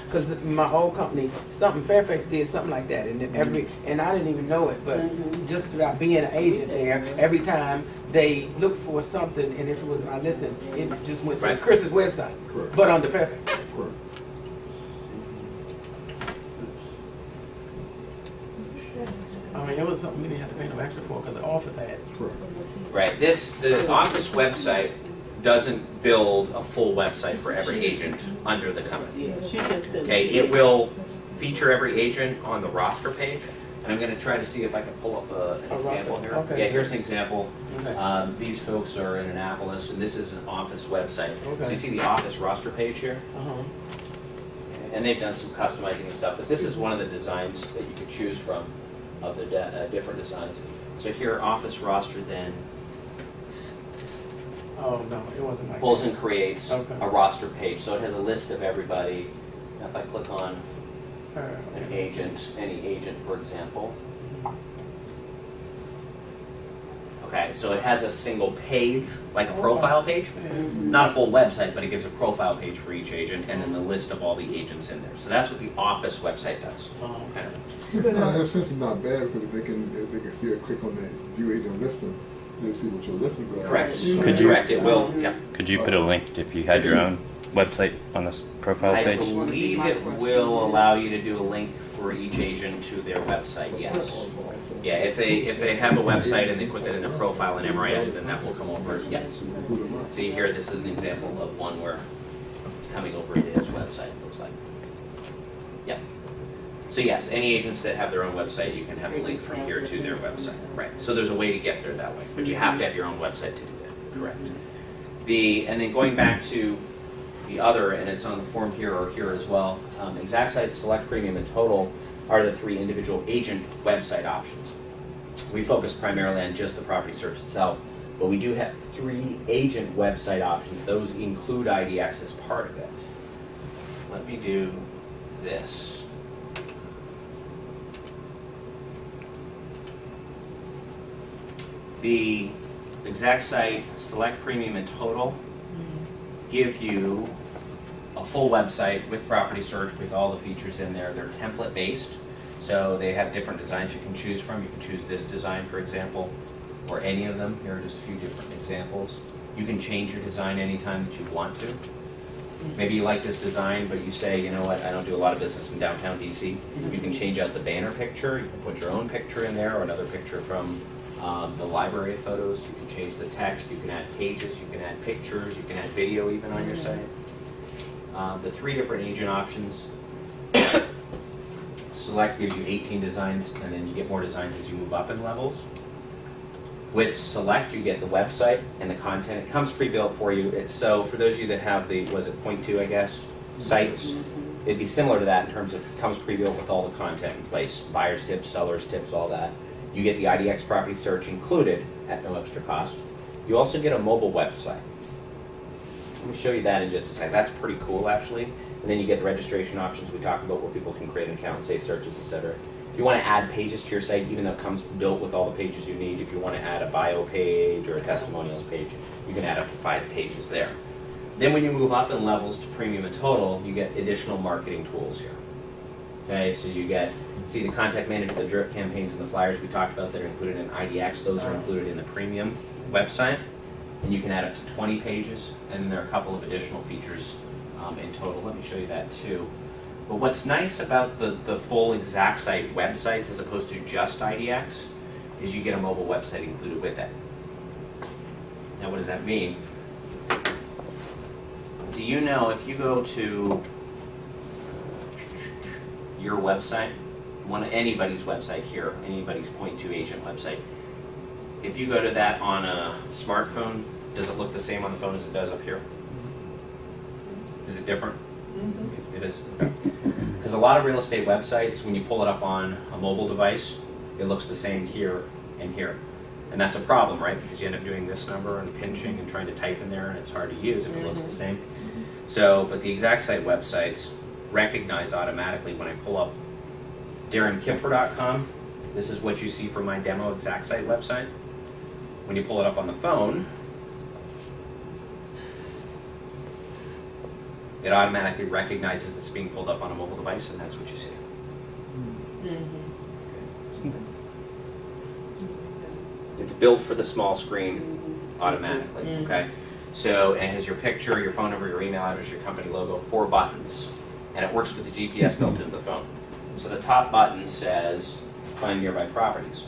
Because my old company, Fairfax did something like that, and and I didn't even know it, but just about being an agent there, every time they looked for something, and if it was my listing, it just went to Chris's website, but under Fairfax. I mean, it was something we didn't have to pay no extra for because the office had it. Right. The office website doesn't build a full website for every agent under the company. Okay, it will feature every agent on the roster page, and I'm going to try to see if I can pull up an example here. Okay. Yeah, here's an example. Okay. These folks are in Annapolis, and this is an office website. Okay. So you see the office roster page here? And they've done some customizing and stuff, but this is one of the designs that you could choose from of the different designs. So here, office roster then Oh, no, it wasn't like pulls that. and creates a roster page. So it has a list of everybody. Now if I click on an agent, any agent, for example. Okay, so it has a single page, like a profile page. Not a full website, but it gives a profile page for each agent and then the list of all the agents in there. So that's what the office website does. In a sense, it's not bad because if they can still click on that view agent listing, they see what your listings are. Correct. Could you- Correct, it will, yeah. Could you put a link if you had your own website on this profile I page? believe it will allow you to do a link for each agent to their website, yes. Yeah, if they have a website and they put that in a profile in MRIS, then that will come over, yes. See here, this is an example of one where it's coming over to his website, it looks like. Yep. So yes, any agents that have their own website, you can have a link from here to their website. Right. So there's a way to get there that way, but you have to have your own website to do that. Correct. And then going back to the other, and it's on the form here or here as well, exact site, select, premium, and total are the three individual agent website options. We focus primarily on just the property search itself, but we do have three agent website options. Those include IDX as part of it. Let me do this. The exact site, select, premium, and total give you a full website with property search with all the features in there. They're template based, so they have different designs you can choose from. You can choose this design, for example, or any of them. Here are just a few different examples. You can change your design anytime that you want to. Maybe you like this design, but you say, you know what, I don't do a lot of business in downtown DC. You can change out the banner picture. You can put your own picture in there or another picture from the library photos. You can change the text. You can add pages. You can add pictures. You can add video even on your site. The three different agent options. Select gives you 18 designs, and then you get more designs as you move up in levels. With Select, you get the website and the content. It comes pre-built for you. So for those of you that have the, was it 0.2, I guess, sites, it'd be similar to that in terms of it comes pre-built with all the content in place. Buyer's tips, seller's tips, all that. You get the IDX property search included at no extra cost. You also get a mobile website. Let me show you that in just a sec. That's pretty cool, actually. And then you get the registration options we talked about where people can create an account, save searches, etc. If you want to add pages to your site, even though it comes built with all the pages you need, if you want to add a bio page or a testimonials page, you can add up to 5 pages there. Then when you move up in levels to premium and total, you get additional marketing tools here. Okay, so you get, see the contact manager, the drip campaigns, and the flyers we talked about that are included in IDX. Those are included in the premium website. And you can add up to 20 pages, and then there are a couple of additional features in total. Let me show you that too. But what's nice about the full exact site websites as opposed to just IDX is you get a mobile website included with it. Now what does that mean? Do you know if you go to your website, anybody's website here, anybody's 0.2 agent website, if you go to that on a smartphone, does it look the same on the phone as it does up here? Is it different? It is. Because a lot of real estate websites, when you pull it up on a mobile device, it looks the same here and here. And that's a problem, right? Because you end up doing this number and pinching and trying to type in there, and it's hard to use if it looks the same. So, but the exact site websites recognize automatically when I pull up DarrenKipfer.com, this is what you see for my demo exact site website. When you pull it up on the phone, it automatically recognizes it's being pulled up on a mobile device, and that's what you see. It's built for the small screen automatically, okay? So it has your picture, your phone number, your email address, your company logo, 4 buttons, and it works with the GPS built into the phone. So the top button says, find nearby properties.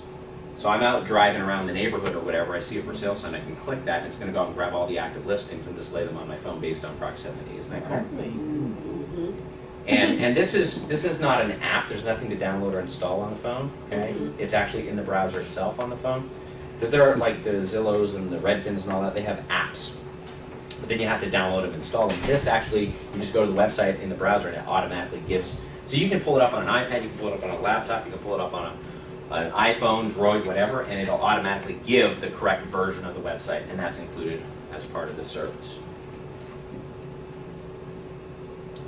So I'm out driving around the neighborhood or whatever, I see a for sale sign, I can click that, and it's going to go out and grab all the active listings and display them on my phone based on proximity. Isn't that cool? That's amazing. And this is not an app. There's nothing to download or install on the phone. Okay, it's actually in the browser itself on the phone. Because there are like the Zillows and the Redfins and all that. They have apps, but then you have to download them, install them. This actually, you just go to the website in the browser and it automatically gives. So you can pull it up on an iPad, you can pull it up on a laptop, you can pull it up on an iPhone, Droid, whatever, and it'll automatically give the correct version of the website, and that's included as part of the service.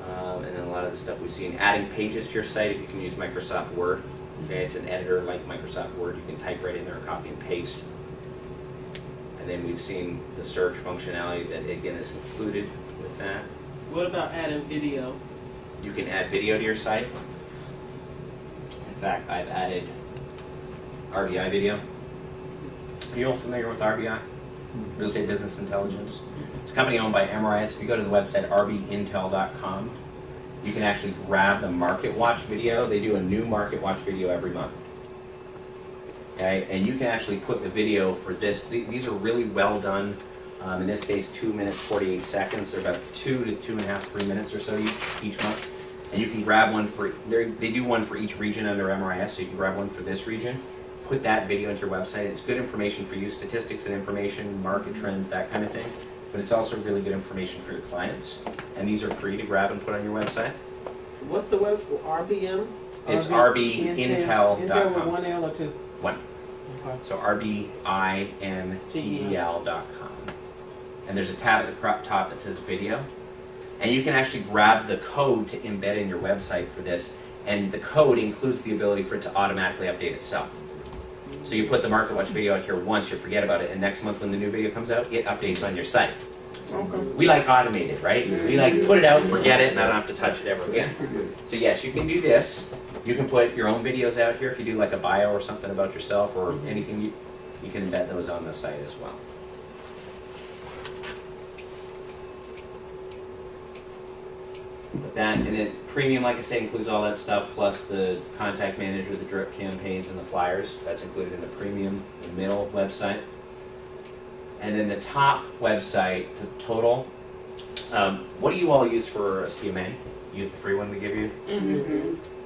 And then a lot of the stuff we've seen, adding pages to your site, if you can use Microsoft Word. Okay, it's an editor like Microsoft Word. You can type right in there, copy and paste. And then we've seen the search functionality that, again, is included with that. What about adding video? You can add video to your site. In fact, I've added RVI video. you all familiar with RBI? Real Estate Business Intelligence. It's a company owned by MRIS. If you go to the website rbintel.com, you can actually grab the Market Watch video. They do a new Market Watch video every month. Okay, and you can actually put the video for this. These are really well done. In this case, 2 minutes, 48 seconds. They're about 2 to 2.5, 3 minutes or so each month. And you can grab one for, they do one for each region under MRIS, so you can grab one for this region. Put that video into your website. It's good information for you, statistics and information, market trends, that kind of thing. But it's also really good information for your clients. And these are free to grab and put on your website. What's the web for RBM? It's rbintel.com. Intel with one L or two? One. Okay. So rbintel.com. And there's a tab at the top that says video. And you can actually grab the code to embed in your website for this. And the code includes the ability for it to automatically update itself. So you put the Market Watch video out here once, you forget about it, and next month when the new video comes out, it updates on your site. Okay. We like automated, right? We like put it out, forget it, and I don't have to touch it ever again. So yes, you can do this. You can put your own videos out here if you do like a bio or something about yourself or anything. You can embed those on the site as well. But that, and then premium, like I say, includes all that stuff, plus the contact manager, the drip campaigns, and the flyers. That's included in the premium, the middle website. And then the top website, the total. What do you all use for a CMA? Use the free one we give you?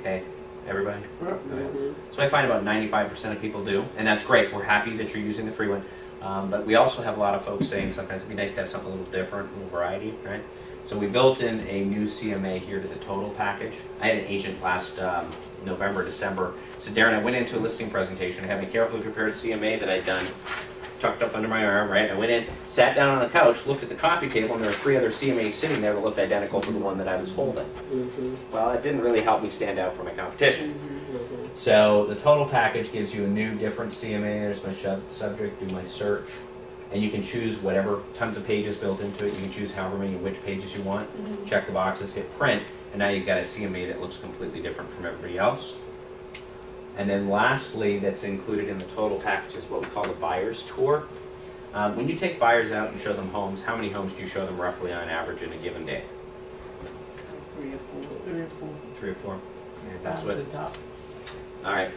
Okay, everybody? So I find about 95% of people do, and that's great. We're happy that you're using the free one. But we also have a lot of folks saying sometimes it'd be nice to have something a little different, a little variety, right? So we built in a new CMA here to the total package. I had an agent last November, December. So Darren, I went into a listing presentation. I had a carefully prepared CMA that I'd done, tucked up under my arm, right? I went in, sat down on the couch, looked at the coffee table, and there were 3 other CMAs sitting there that looked identical to the one that I was holding. Well, it didn't really help me stand out from my competition. So the total package gives you a new, different CMA. There's my subject, do my search. And you can choose whatever, tons of pages built into it. You can choose however many, which pages you want. Check the boxes, hit print, and now you've got a CMA that looks completely different from everybody else. And then lastly, that's included in the total package is what we call the buyer's tour. When you take buyers out and show them homes, how many homes do you show them roughly on average in a given day? 3 or 4. 3 or 4. And that's what. Top. All right.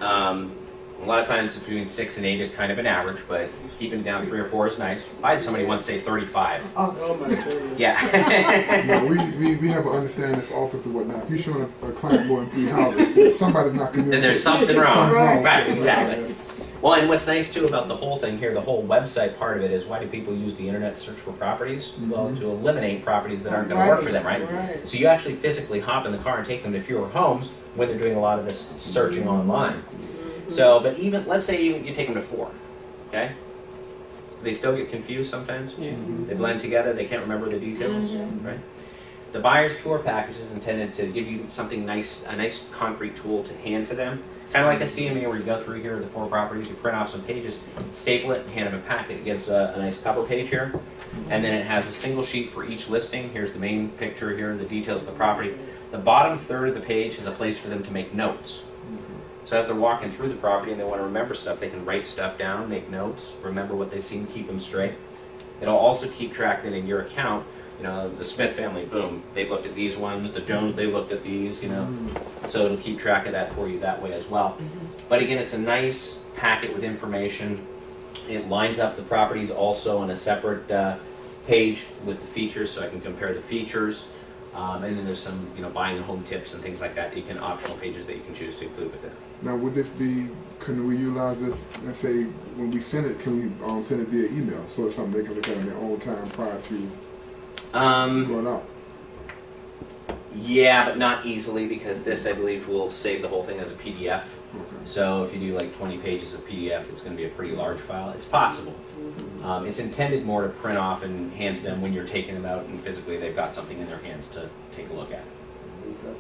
A lot of times between 6 and 8 is kind of an average, but keeping it down 3 or 4 is nice. I had somebody once say 35. Oh my goodness. Yeah. No, we have an understanding this office and whatnot. If you're showing a client more than 3 houses, somebody's not communicating. Then there's something wrong. Right, exactly. Right. Well, and what's nice too about the whole thing here, the whole website part of it is why do people use the internet to search for properties? Well, to eliminate properties that aren't going to work for them, right? So you actually physically hop in the car and take them to fewer homes when they're doing a lot of this searching online. So, but even, let's say you take them to 4, okay? They still get confused sometimes. They blend together, they can't remember the details, right? The buyer's tour package is intended to give you something nice, a nice concrete tool to hand to them. Kind of like a CMA where you go through here, the 4 properties, you print off some pages, staple it, and hand them a packet. It gives a nice cover page here. And then it has a single sheet for each listing. Here's the main picture here, the details of the property. The bottom third of the page is a place for them to make notes. So as they're walking through the property and they want to remember stuff, they can write stuff down, make notes, remember what they've seen, keep them straight. It'll also keep track that in your account, you know, the Smith family, boom, they've looked at these ones, the Jones, they looked at these, you know. So it'll keep track of that for you that way as well. But again, it's a nice packet with information. It lines up the properties also on a separate page with the features, so I can compare the features. And then there's some, you know, buying home tips and things like that. You can optional pages that you can choose to include with it. Now, would this be? Can we utilize this? Let's say when we send it, can we send it via email so it's something they can look at in their own time prior to going out? Yeah, but not easily because this, I believe, will save the whole thing as a PDF. Okay. So if you do like 20 pages of PDF, it's going to be a pretty large file. It's possible. It's intended more to print off and hand to them when you're taking them out and physically they've got something in their hands to take a look at.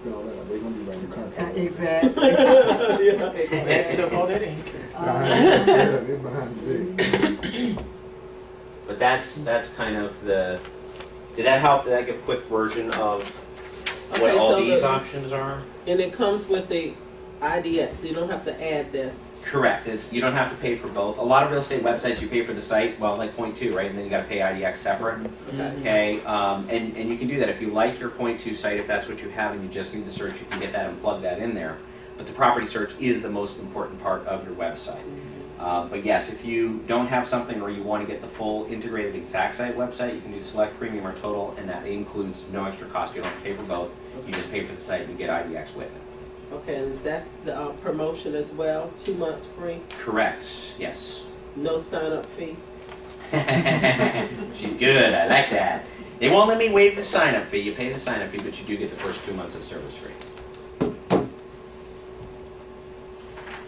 They're going to be writing contracts. Exactly. Exactly. All that ink. Yeah, they're behind the big. But that's kind of the. Did that help? Did I give a quick version of what all these options are? And it comes with a IDX, so you don't have to add this. Correct. You don't have to pay for both. A lot of real estate websites, you pay for the site, well, like point two, right? And then you got to pay IDX separate. Okay. And you can do that if you like your point two site. If that's what you have, and you just need the search, you can get that and plug that in there. But the property search is the most important part of your website. But yes, if you don't have something or you want to get the full integrated exact site website, you can do select, premium, or total, and that includes no extra cost. You don't have to pay for both. You just pay for the site and you get IDX with it. Okay, and that's the promotion as well, 2 months free? Correct, yes. No sign-up fee? She's good, I like that. They won't let me waive the sign-up fee. You pay the sign-up fee, but you do get the first 2 months of service free.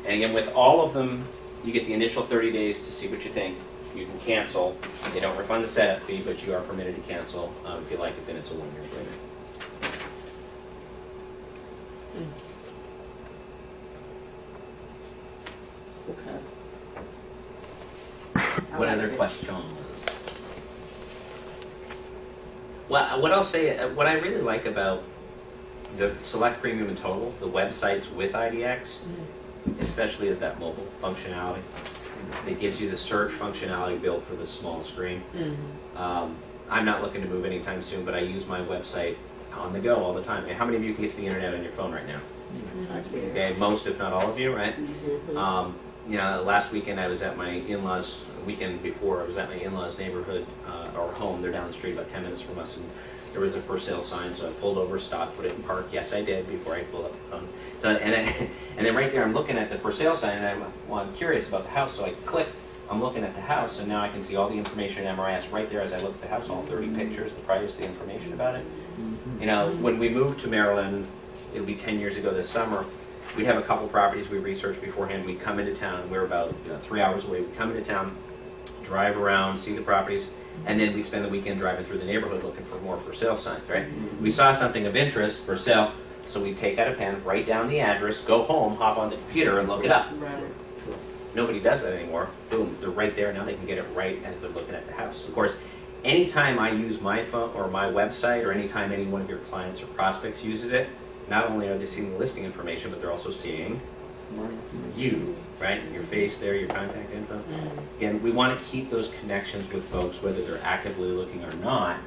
And again, with all of them, you get the initial 30 days to see what you think. You can cancel. They don't refund the setup fee, but you are permitted to cancel. If you like it, then it's a 1-year agreement. Okay. What other questions? Well, what I'll say, what I really like about the Select, Premium, and Total, the websites with IDX, especially is that mobile functionality. It gives you the search functionality built for the small screen. I'm not looking to move anytime soon, but I use my website on the go all the time. How many of you can get to the internet on your phone right now? Okay, most, if not all of you, right? You know, last weekend I was at my in-laws, weekend before, I was at my in-laws' neighborhood, or home. They're down the street about 10 minutes from us, and there was a for sale sign, so I pulled over, stopped, put it in park. Yes, I did, before I pulled up. So, and then right there I'm looking at the for sale sign, and I'm curious about the house, so I click, I'm looking at the house, and now I can see all the information in MRIS right there as I look at the house, all 30 pictures, the price, the information about it. You know, when we moved to Maryland, it'll be 10 years ago this summer, we'd have a couple properties we researched beforehand. We'd come into town. We were about 3 hours away. We'd come into town, drive around, see the properties, and then we'd spend the weekend driving through the neighborhood looking for more for sale signs, right? We saw something of interest for sale, so we'd take out a pen, write down the address, go home, hop on the computer, and look it up. Right. Nobody does that anymore. Boom, they're right there. Now they can get it right as they're looking at the house. Of course, anytime I use my phone or my website, or anytime any one of your clients or prospects uses it, not only are they seeing the listing information, but they're also seeing you, right? Your face there, your contact info. Again, we want to keep those connections with folks, whether they're actively looking or not,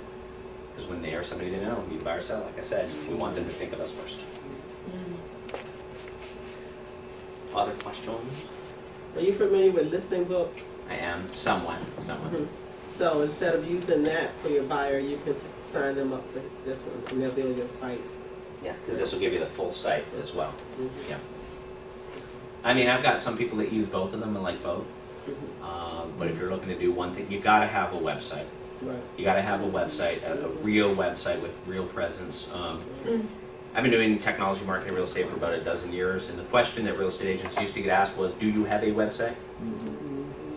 because when they are somebody they know, you buy or sell, like I said, we want them to think of us first. Other questions? Are you familiar with Listing Book? I am, somewhat. So instead of using that for your buyer, you can sign them up for this one, and they'll be on your site. Yeah, because this will give you the full site as well. Yeah. I mean, I've got some people that use both of them and like both. But if you're looking to do one thing, you got to have a website. Right. You got to have a website, a real website with real presence. I've been doing technology marketing real estate for about a dozen years, and the question that real estate agents used to get asked was, do you have a website?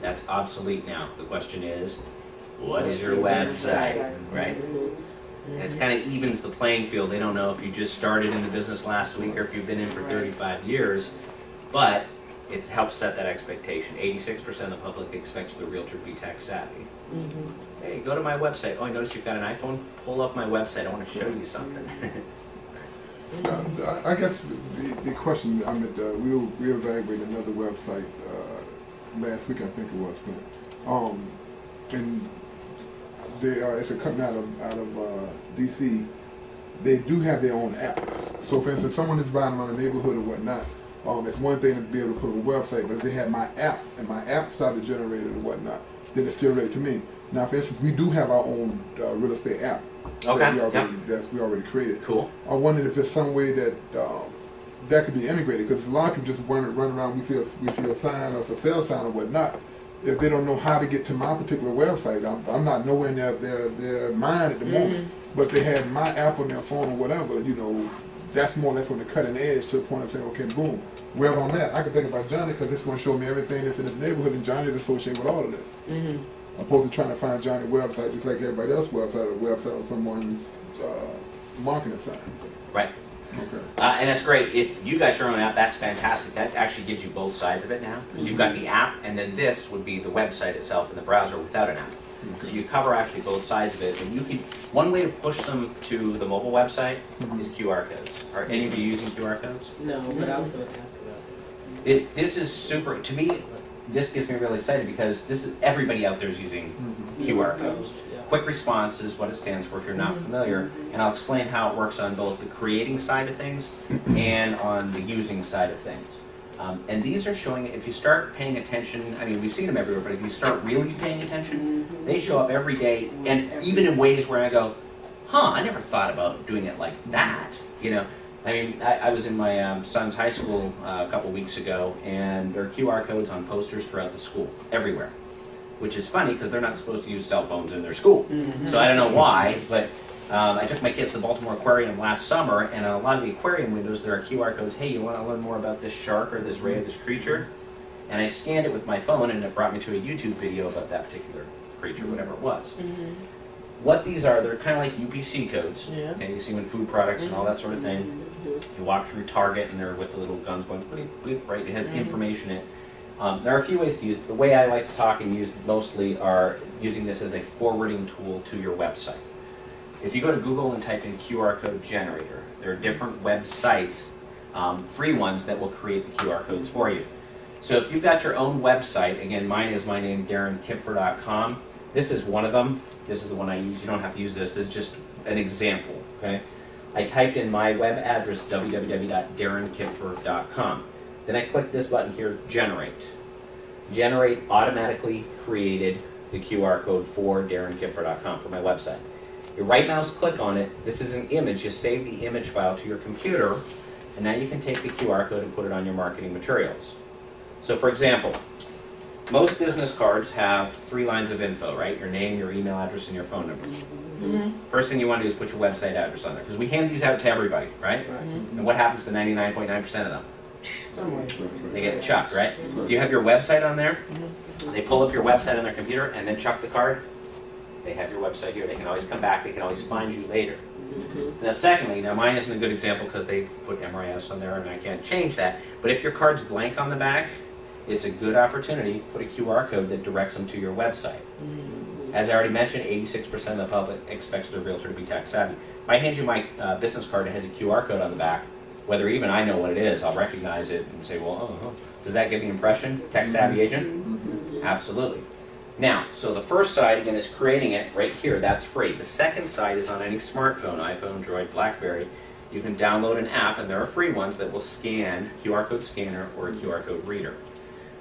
That's obsolete now. The question is, what is your website? Right? And it kind of evens the playing field. They don't know if you just started in the business last week or if you've been in for 35 years, but it helps set that expectation. 86% of the public expects the realtor to be tech savvy. Hey, go to my website. Oh, I noticed you've got an iPhone. Pull up my website. I want to show you something. I guess the question, I mean, we evaluated another website last week, I think it was, and they it's a company out of DC. They do have their own app. So, for instance, someone is buying around the neighborhood or whatnot. It's one thing to be able to put on a website, but if they had my app and my app started generating or whatnot, then it's still ready to me. Now, for instance, we do have our own real estate app that we already created. Cool. I wondered if there's some way that that could be integrated, because a lot of people just run around. We see a sign or for sale sign or whatnot. If they don't know how to get to my particular website, I'm not nowhere in their mind at the moment. But if they had my app on their phone or whatever, you know, that's more or less on the cutting edge to the point of saying, okay, boom, wherever I'm at, I can think about Johnny because it's going to show me everything that's in this neighborhood, and Johnny is associated with all of this. Opposed to trying to find Johnny's website just like everybody else's website, or website on someone's marketing sign. Right. Okay. And that's great. If you got your own app, that's fantastic. That actually gives you both sides of it now. Because you've got the app, and then this would be the website itself in the browser without an app. So you cover actually both sides of it. And you can, one way to push them to the mobile website is QR codes. Are any of you using QR codes? No, but I was going to ask This is super, to me, this gets me really excited because this is, everybody out there is using QR codes. Yeah. Quick response is what it stands for if you're not familiar, and I'll explain how it works on both the creating side of things and on the using side of things. And these are showing, if you start paying attention, I mean, we've seen them everywhere, but if you start really paying attention, they show up every day, and even in ways where I go, huh, I never thought about doing it like that, you know? I mean, I was in my son's high school a couple weeks ago, and there are QR codes on posters throughout the school, everywhere. Which is funny, because they're not supposed to use cell phones in their school. So I don't know why, but I took my kids to the Baltimore Aquarium last summer, and on a lot of the aquarium windows there are QR codes. Hey, you want to learn more about this shark or this ray or this creature? And I scanned it with my phone, and it brought me to a YouTube video about that particular creature, whatever it was. What these are, they're kind of like UPC codes. Yeah. Okay, you see them in food products and all that sort of thing. You walk through Target, and they're with the little guns going, bleep, bleep, right? It has information in it. There are a few ways to use it. The way I like to talk and use mostly are using this as a forwarding tool to your website. If you go to Google and type in QR code generator, there are different websites, free ones, that will create the QR codes for you. So if you've got your own website, again, mine is my name, DarrenKipfer.com. This is one of them. This is the one I use. You don't have to use this. This is just an example, okay? I typed in my web address, www.darrenkipfer.com. Then I click this button here, Generate. Generate automatically created the QR code for DarrenKipfer.com for my website. You right mouse click on it. This is an image. You save the image file to your computer, and now you can take the QR code and put it on your marketing materials. So for example, most business cards have 3 lines of info, right? Your name, your email address, and your phone number. First thing you want to do is put your website address on there, because we hand these out to everybody, right? And what happens to 99.9% of them? They get chucked, right? If you have your website on there, they pull up your website on their computer and then chuck the card, they have your website here. They can always come back. They can always find you later. Now secondly, now mine isn't a good example because they put MRIS on there and I can't change that, but if your card's blank on the back, it's a good opportunity to put a QR code that directs them to your website. As I already mentioned, 86% of the public expects their realtor to be tech savvy. If I hand you my business card that has a QR code on the back, whether even I know what it is, I'll recognize it and say, well, does that give the impression, tech savvy agent? Absolutely. Now, so the first side, again, is creating it right here. That's free. The second side is on any smartphone, iPhone, Android, BlackBerry. You can download an app, and there are free ones that will scan, QR code scanner or a QR code reader.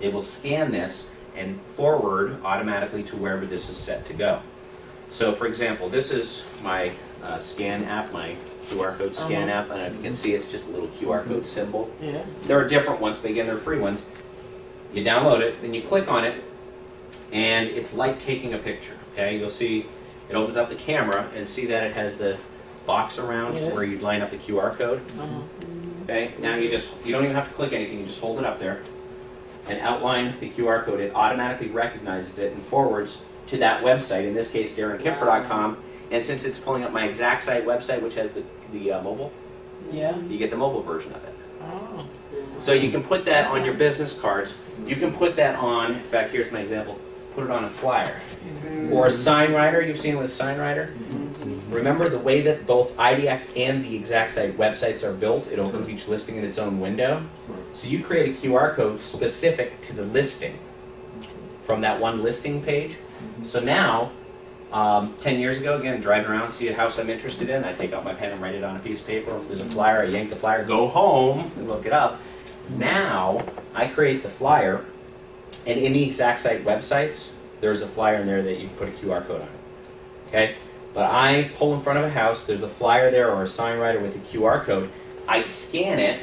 It will scan this and forward automatically to wherever this is set to go. So, for example, this is my scan app, my QR code scan app, and you can see it's just a little QR code symbol. Yeah. There are different ones, but again, they're free ones. You download it, then you click on it, and it's like taking a picture, okay? You'll see it opens up the camera and see that it has the box around where you'd line up the QR code. Okay, now you don't even have to click anything, you just hold it up there and outline the QR code. It automatically recognizes it and forwards to that website, in this case DarrenKipfer.com, and since it's pulling up my exact site website, which has the mobile, you get the mobile version of it. So you can put that on your business cards. You can put that on, in fact, here's my example, put it on a flyer. Or a sign writer, you've seen with sign writer? Remember the way that both IDX and the exact site websites are built, it opens each listing in its own window. So you create a QR code specific to the listing from that one listing page. So now, 10 years ago, again, driving around, see a house I'm interested in, I take out my pen and write it on a piece of paper. If there's a flyer, I yank the flyer, go home and look it up. Now, I create the flyer, and in the exact site websites, there's a flyer in there that you can put a QR code on it. Okay? But I pull in front of a house, there's a flyer there or a sign writer with a QR code. I scan it,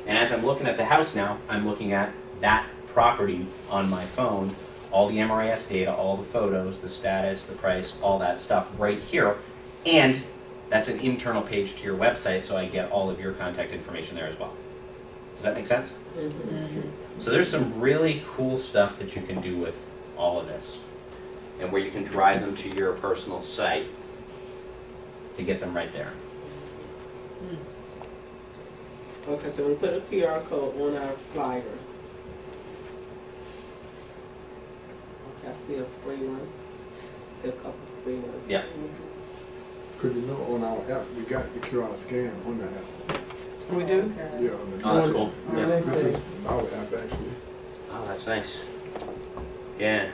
and as I'm looking at the house now, I'm looking at that property on my phone, all the MRIS data, all the photos, the status, the price, all that stuff right here. And that's an internal page to your website, so I get all of your contact information there as well. Does that make sense? So there's some really cool stuff that you can do with all of this, and where you can drive them to your personal site to get them right there. Okay, so we put a QR code on our flyers. Okay, I see a free one. I see a couple of free ones. Yeah. Because you know on our app, we got the QR scan on the app. We do? Okay. Yeah. Oh, that's cool. Yeah, Yeah. this is our app actually. Oh, that's nice. Yeah.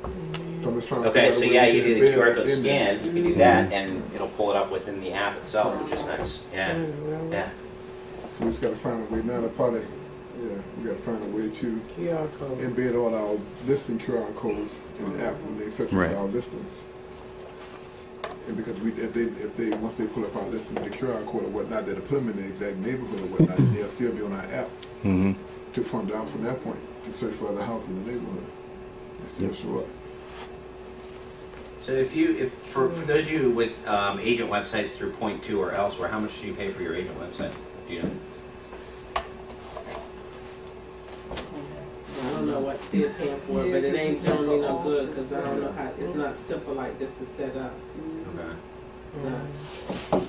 So I'm just trying to Okay, figure out so a way yeah, to you do the embed QR that code in there. scan, you can do that, and it'll pull it up within the app itself, which is nice. Yeah, yeah. We just gotta find a way now to probably, yeah, we gotta find a way to QR code. embed all our listing QR codes in the app when they search Right. for our listings. And because if they once they pull up our listing with the QR code or whatnot, they'll put them in the exact neighborhood or whatnot, and they'll still be on our app Mm-hmm. to fund out from that point to search for other houses in the neighborhood. They still show up. So for those of you with agent websites through Point 2 or elsewhere, how much do you pay for your agent website? Do you know? I don't know what Sia paying for, but it ain't doing me no good, because I don't know how, it's not simple like this to set up. Okay. It's not.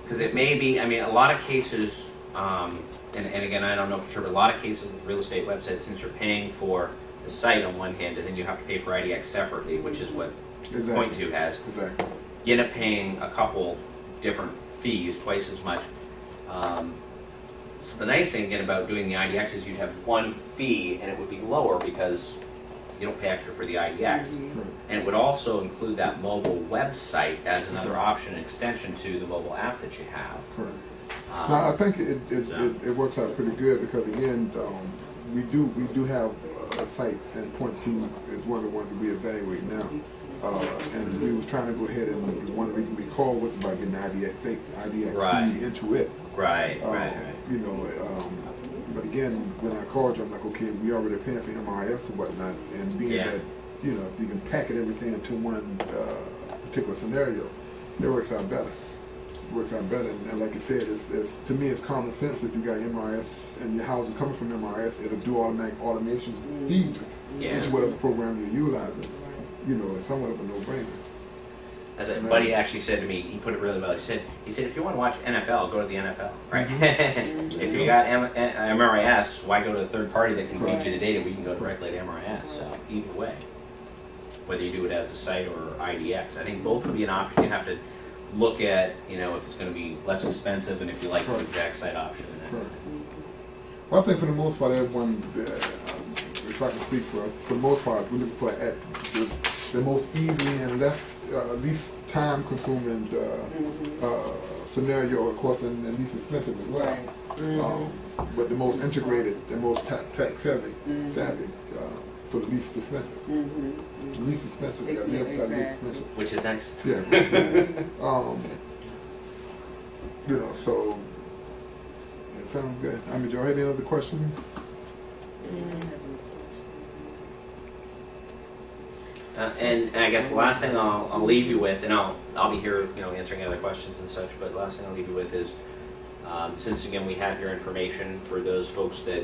Because it may be, I mean, a lot of cases, and again, I don't know for sure, but a lot of cases with real estate websites, since you're paying for the site on one hand, and then you have to pay for IDX separately, which is what Exactly. Point 2 has, Exactly. you end up paying a couple different fees, twice as much. So the nice thing again about doing the IDX is you'd have one fee, and it would be lower because you don't pay extra for the IDX. And it would also include that mobile website as another option, extension to the mobile app that you have. Correct. Now, I think so- it works out pretty good because again, we do have a site, and Point 2 is one of the ones that we evaluate now. And we was trying to go ahead, and one of the reasons we called was about getting IDX Right. feed into it. Right, right. You know, but again, when I called you, I'm like, okay, we already paying for MRIS and whatnot, and being Yeah. that, you know, you can packet everything into one particular scenario, it works out better. It works out better, and like you said, it's to me, it's common sense. If you got MRIS and your house is coming from MRIS, it'll do automatic automation feed Yeah. into whatever program you're utilizing. You know, it's somewhat of a no-brainer. As a buddy actually said to me, he put it really well. He said, if you want to watch NFL, go to the NFL, right? If you got MRIS, why go to a third party that can feed you the data? We can go directly to MRIS. So either way, whether you do it as a site or IDX, I think both would be an option. You have to look at, you know, if it's going to be less expensive and if you like the exact site option. Correct. Well, I think for the most part, everyone, if I can speak for us, for the most part, we're looking for the most easy and least time-consuming scenario, of course, and least expensive as well. But the most integrated, the most tech-savvy, for the least expensive. The least expensive, we got to emphasize least expensive. Which is nice. Yeah. You know, so it sounds good. I mean, do you have any other questions? And I guess the last thing I'll leave you with, and I'll be here, you know, answering other questions and such. But the last thing I'll leave you with is, since again we have your information for those folks that,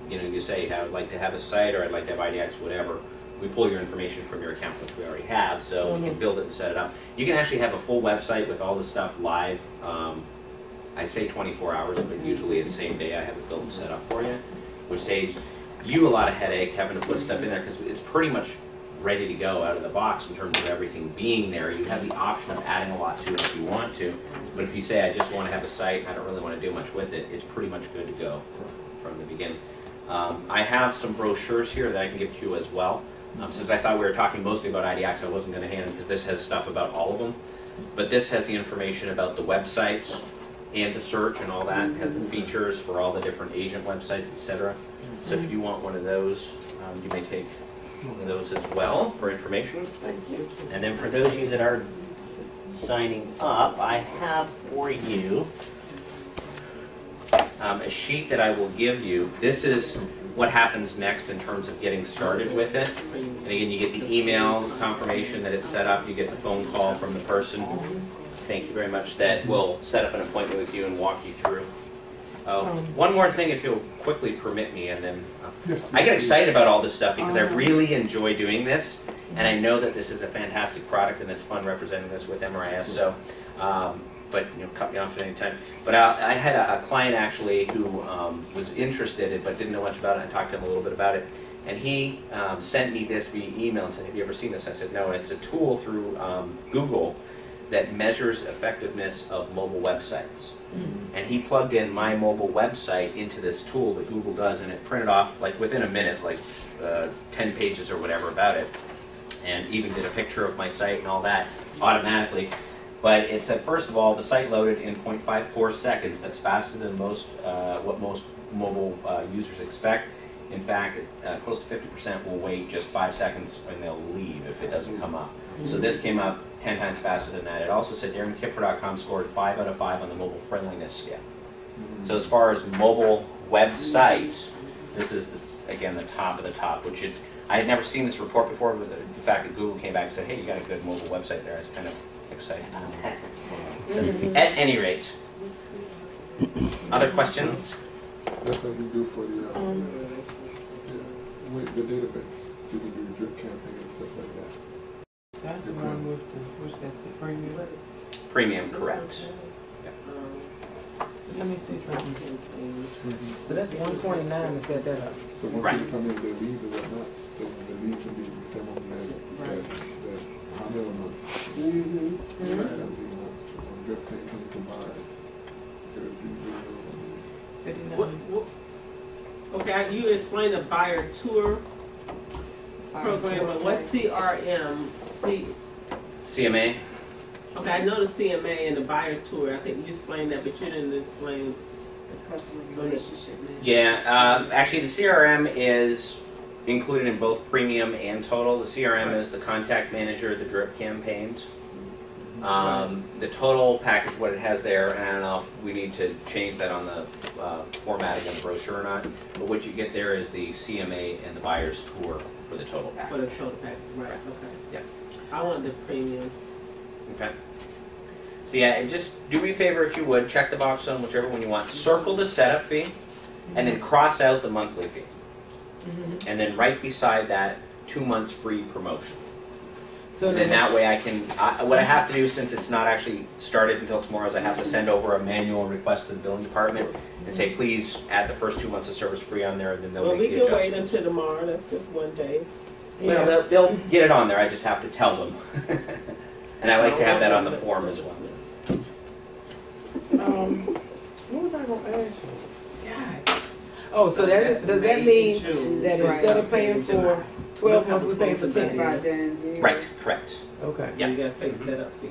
you know, you say I'd like to have a site or I'd like to have IDX, whatever. We pull your information from your account, which we already have, so we can build it and set it up. You can actually have a full website with all the stuff live. I say 24 hours, but usually it's the same day I have it built and set up for you, which saves you a lot of headache having to put stuff in there because it's pretty much ready to go out of the box in terms of everything being there. You have the option of adding a lot to it if you want to, but if you say I just want to have a site, I don't really want to do much with it, it's pretty much good to go from the beginning. I have some brochures here that I can give to you as well. Since I thought we were talking mostly about IDX, I wasn't going to hand them because this has stuff about all of them. But this has the information about the websites and the search and all that. It has the features for all the different agent websites, etc. So if you want one of those, you may take one of those as well for information. Thank you. And then for those of you that are signing up, I have for you a sheet that I will give you. This is what happens next in terms of getting started with it. And again, you get the email confirmation that it's set up, you get the phone call from the person, thank you very much, that will set up an appointment with you and walk you through. One more thing, if you'll quickly permit me, and then I get excited about all this stuff because I really enjoy doing this, and I know that this is a fantastic product and it's fun representing this with MRIS. So, but you know, cut me off at any time. But I had a client actually who was interested but didn't know much about it. I talked to him a little bit about it, and he sent me this via email and said, "Have you ever seen this?" I said, "No." It's a tool through Google that measures effectiveness of mobile websites. And he plugged in my mobile website into this tool that Google does, and it printed off, like within a minute, like 10 pages or whatever about it, and even did a picture of my site and all that automatically. But it said, first of all, the site loaded in 0.54 seconds. That's faster than what most mobile users expect. In fact, close to 50% will wait just 5 seconds and they'll leave if it doesn't come up. So this came up 10 times faster than that. It also said DarrenKipfer.com scored 5 out of 5 on the mobile friendliness scale. So as far as mobile websites, this is, again, the top of the top, which I had never seen this report before, but the fact that Google came back and said, hey, you got a good mobile website there, I was kind of excited. So, at any rate, other questions? That's what we do for the database. So we do drip campaign and stuff like that. That's the one with that's the premium. Premium, correct. Let me see something. So that's 129 to set that up. So once Right. people come in, they leave or whatnot, the leads can be someone that how many months? 17 months on drip campaign for buyers. Okay, you explained the buyer tour program, but what's CRM? CMA? Okay, I know the CMA and the buyer tour. I think you explained that, but you didn't explain. The customer relationship manager. Yeah, actually the CRM is included in both premium and total. The CRM is the contact manager, the drip campaigns. The total package, what it has there, and I don't know if we need to change that on the formatting of the brochure or not, but what you get there is the CMA and the buyer's tour for the total For package. the total package, right, okay. Yeah. I want the premium. Okay. So yeah, and just do me a favor if you would, check the box on whichever one you want. Circle the setup fee, and then cross out the monthly fee. And then right beside that, 2 months free promotion. So And then that way I can, what I have to do, since it's not actually started until tomorrow, is I have to send over a manual request to the billing department and say, please add the first 2 months of service free on there, and then they'll Well, we make the can wait adjustment. until tomorrow. That's just one day. Well, they'll get it on there, I just have to tell them. And I like to have that on the form as well. What was I going to ask you? God. Oh, so does that mean that instead of paying for 12 months, we're paying for 10? By then, yeah. Right, correct. Okay. Yeah. You guys pay setup fee.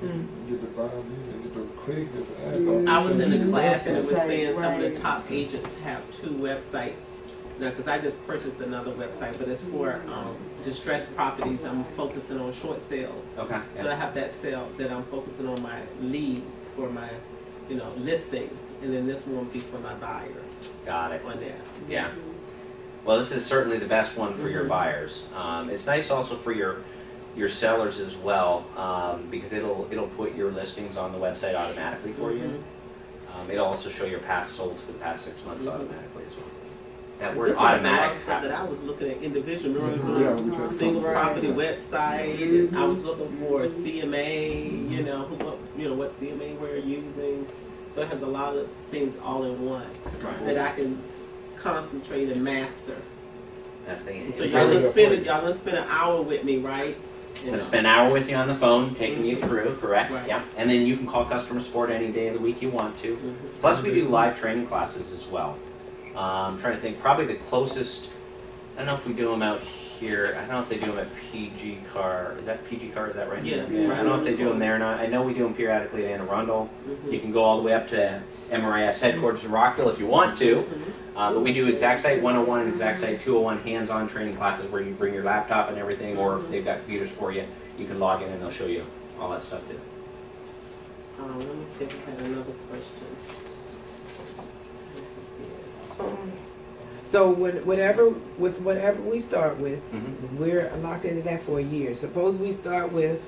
Get the buy these and get those Craigslist ads. I was in a class and it was Website, saying some of the right. top agents have 2 websites. Now, because I just purchased another website, but it's for distressed properties. I'm focusing on short sales. Okay. So I have that sale that I'm focusing on my leads for my, listings, and then this one will be for my buyers Got it. on there. Yeah. Well, this is certainly the best one for your buyers. It's nice also for your sellers as well, because it'll put your listings on the website automatically for you. It'll also show your past solds for the past 6 months automatically as well. That word This was a lot of automatic stuff that I happens. was looking at individual, Yeah, we tried to single talk about property that. website. And I was looking for CMA, what CMA we're using. So it has a lot of things all in one that I can concentrate and master. That's the So It's y'all already gonna spend an hour with me, right? I'm going to spend an hour with you on the phone, taking you through, correct? Right. Yeah. And then you can call customer support any day of the week you want to. Plus, we do live training classes as well. I'm trying to think, probably the closest, I don't know if we do them out here. I don't know if they do them at PG Car. Is that PG Car? Is that right? Yes. Yeah, I don't know if they do them there or not. I know we do them periodically at Anne Arundel. You can go all the way up to MRIS headquarters in Rockville if you want to. But we do Exact Site 101 and Exact Site 201 hands-on training classes where you bring your laptop and everything, or if they've got computers for you, you can log in and they'll show you all that stuff too. Let me see if I had another question. So whatever we start with, Mhm. we're locked into that for a year. Suppose we start with,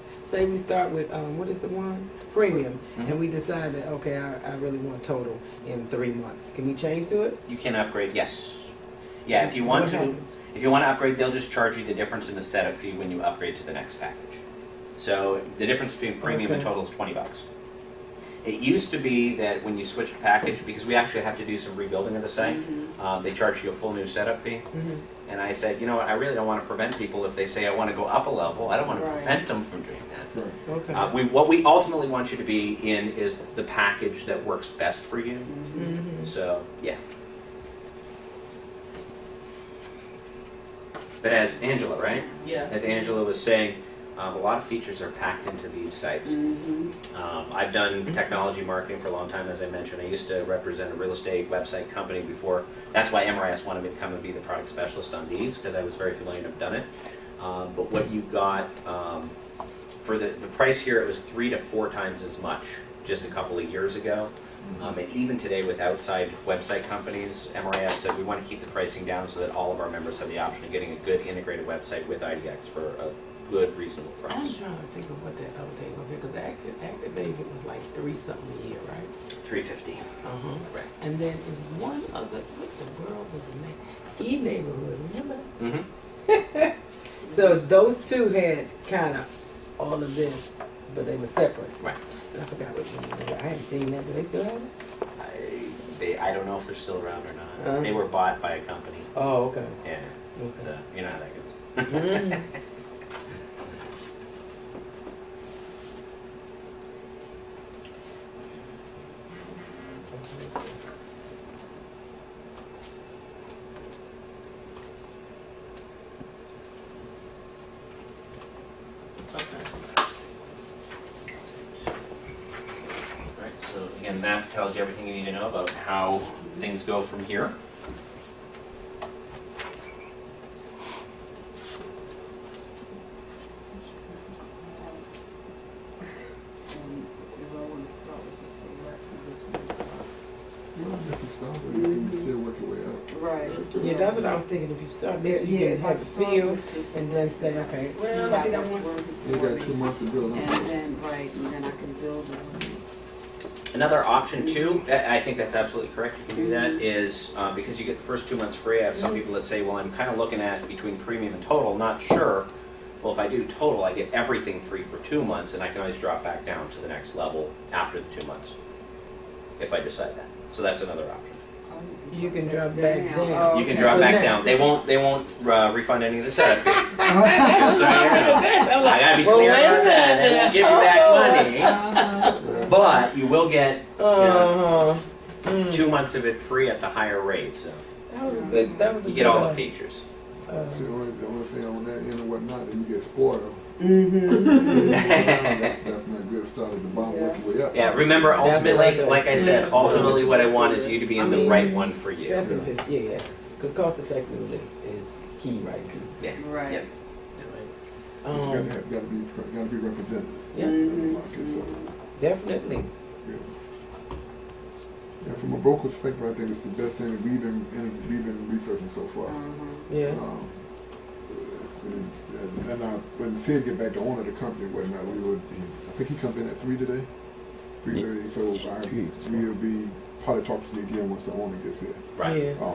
what is the one? Premium. And we decide that, okay, I really want total in 3 months. Can we change to it? You can upgrade, yes. Yeah, if you want What to, happens? if you want to upgrade, they'll just charge you the difference in the setup fee when you upgrade to the next package. So the difference between premium and Okay. total is $20. It used to be that when you switched package, because we actually have to do some rebuilding of the site, they charge you a full new setup fee. And I said, you know what, I really don't want to prevent people if they say I want to go up a level. I don't want to prevent them from doing that. Right. What we ultimately want you to be in is the package that works best for you. So, yeah. But as Angela, right? Yeah. As Angela was saying, a lot of features are packed into these sites. I've done technology marketing for a long time, as I mentioned. I used to represent a real estate website company before. That's why MRIS wanted me to come and be the product specialist on these, because I was very familiar and have done it. But what you got, for the price here, it was 3 to 4 times as much just a couple of years ago. And even today with outside website companies, MRIS said we want to keep the pricing down so that all of our members have the option of getting a good integrated website with IDX for a good, reasonable I'm price. trying to think of what that other thing was, because active agent was like 3 something a year, right? $350. Right. And then there's one other, what the world was the name? E-Neighborhood, remember? So those two had kind of all of this, but they were separate. Right. And I forgot which one they were. I haven't seen that. Do they still have it? I don't know if they're still around or not. They were bought by a company. Oh, okay. Yeah. Okay. You know how that goes. Right, so again, that tells you everything you need to know about how things go from here. You can still work your way up. Right. Yeah, that's what I was thinking. If you start this, you can have a feel and then say, okay, well, I think I want. You got 2 months to build on And it. then, and then I can build it. Another option too, I think that's absolutely correct, you can do that, is because you get the first 2 months free. I have some people that say, well, I'm kind of looking at between premium and total, not sure. Well, if I do total, I get everything free for 2 months, and I can always drop back down to the next level after the 2 months, if I decide that. So that's another option. You can drop back down. Oh, You can okay. drop So back now- down. They won't refund any of the setup fee. Just so you know. I gotta be clear about that. They won't give you back money, but you will get you know, 2 months of it free at the higher rate. So That was a good. That was a you good. get all the features. See, the only thing on that end and whatnot, then you get spoiled. That's not good. Start at the bottom, work your way up. Yeah, remember That's what I ultimately, said. like I said, ultimately what I want is you to be in the right one for you. Especially if it's, yeah, because cost effectiveness is key right now. Yeah. Right. Yeah. But you gotta be represented Yeah, in the market. So, definitely. yeah. Yeah, from a broker perspective, I think it's the best thing that we've been researching so far. Yeah. When Sid get back to owner of the company, whatnot, I think he comes in at 3 today, 3:30. So we'll be probably talking to you again once the owner gets here. Right. Yeah.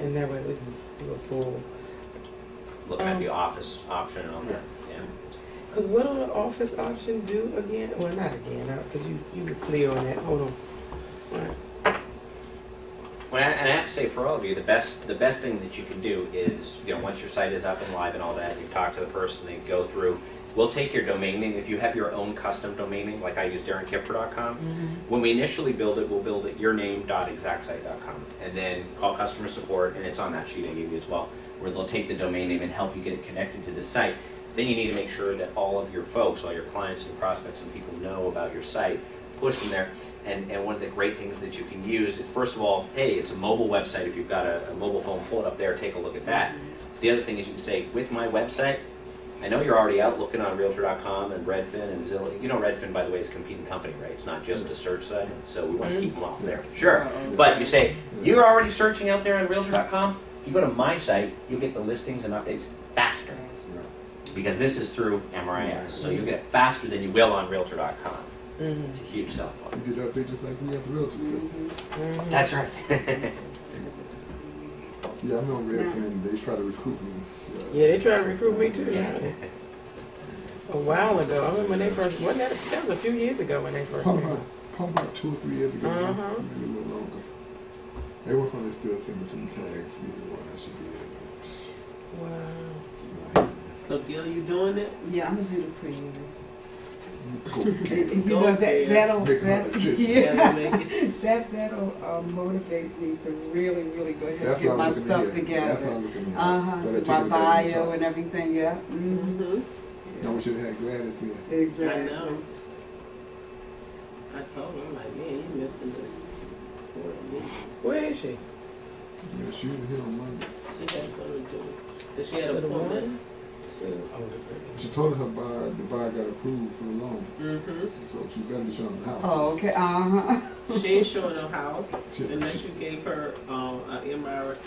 And that way we can do a full. Looking at the office option and all that. Yeah. Because what will the office option do again? Well, not again, because you were clear on that. Hold on. All right. And I have to say, for all of you, the best thing that you can do is, once your site is up and live and all that, you talk to the person, they go through. We'll take your domain name. If you have your own custom domain name, like I use DarrenKipfer.com, when we initially build it, we'll build it yourname.exactsite.com, and then call customer support, and it's on that sheet I gave you as well, where they'll take the domain name and help you get it connected to the site. Then you need to make sure that all of your folks, all your clients and prospects and people know about your site, push them there. And one of the great things that you can use is, first of all, hey, it's a mobile website. If you've got a mobile phone, pull it up there, take a look at that. The other thing is you can say, with my website, I know you're already out looking on Realtor.com and Redfin and Zillow. You know Redfin, by the way, is a competing company, right? It's not just a search site, so we want to keep them off there. Sure. But you say, you're already searching out there on Realtor.com. If you go to my site, you'll get the listings and updates faster. Because this is through MRIS, so you'll get it faster than you will on Realtor.com. It's a huge selling point. You get updates just like we have the realtors do. That's right. Yeah, I'm on Redfin. They try to recruit me. Yeah, they try to recruit me too. A while ago. I remember when they first, that was a few years ago when they first Probably came about out. Probably about 2 or 3 years ago. Uh-huh. Maybe a little longer. Every once in a while they still send me some tags. You know what I should do. Wow. It's not So Gil, you doing it? Yeah, I'm gonna do the premium. happening. You know, that'll Make my decision. yeah, that'll motivate me to really, really go ahead and That's get what my I'm looking stuff to hear. That's what together. I'm looking to hear. Do But my I bio and everything. Yeah. Mm-hmm. No, we should have had Gladys here. Exactly. I know. I told her, I'm like, man, you missing the poor me. Where is she? Yeah, she was here on Monday. She had something to do. So she had To an the appointment. one? To She told her the buyer got approved for the loan, Mm-hmm. so she better be showing the house. Oh, okay. Uh-huh. She ain't showing no house She- unless she- you gave her an MRI to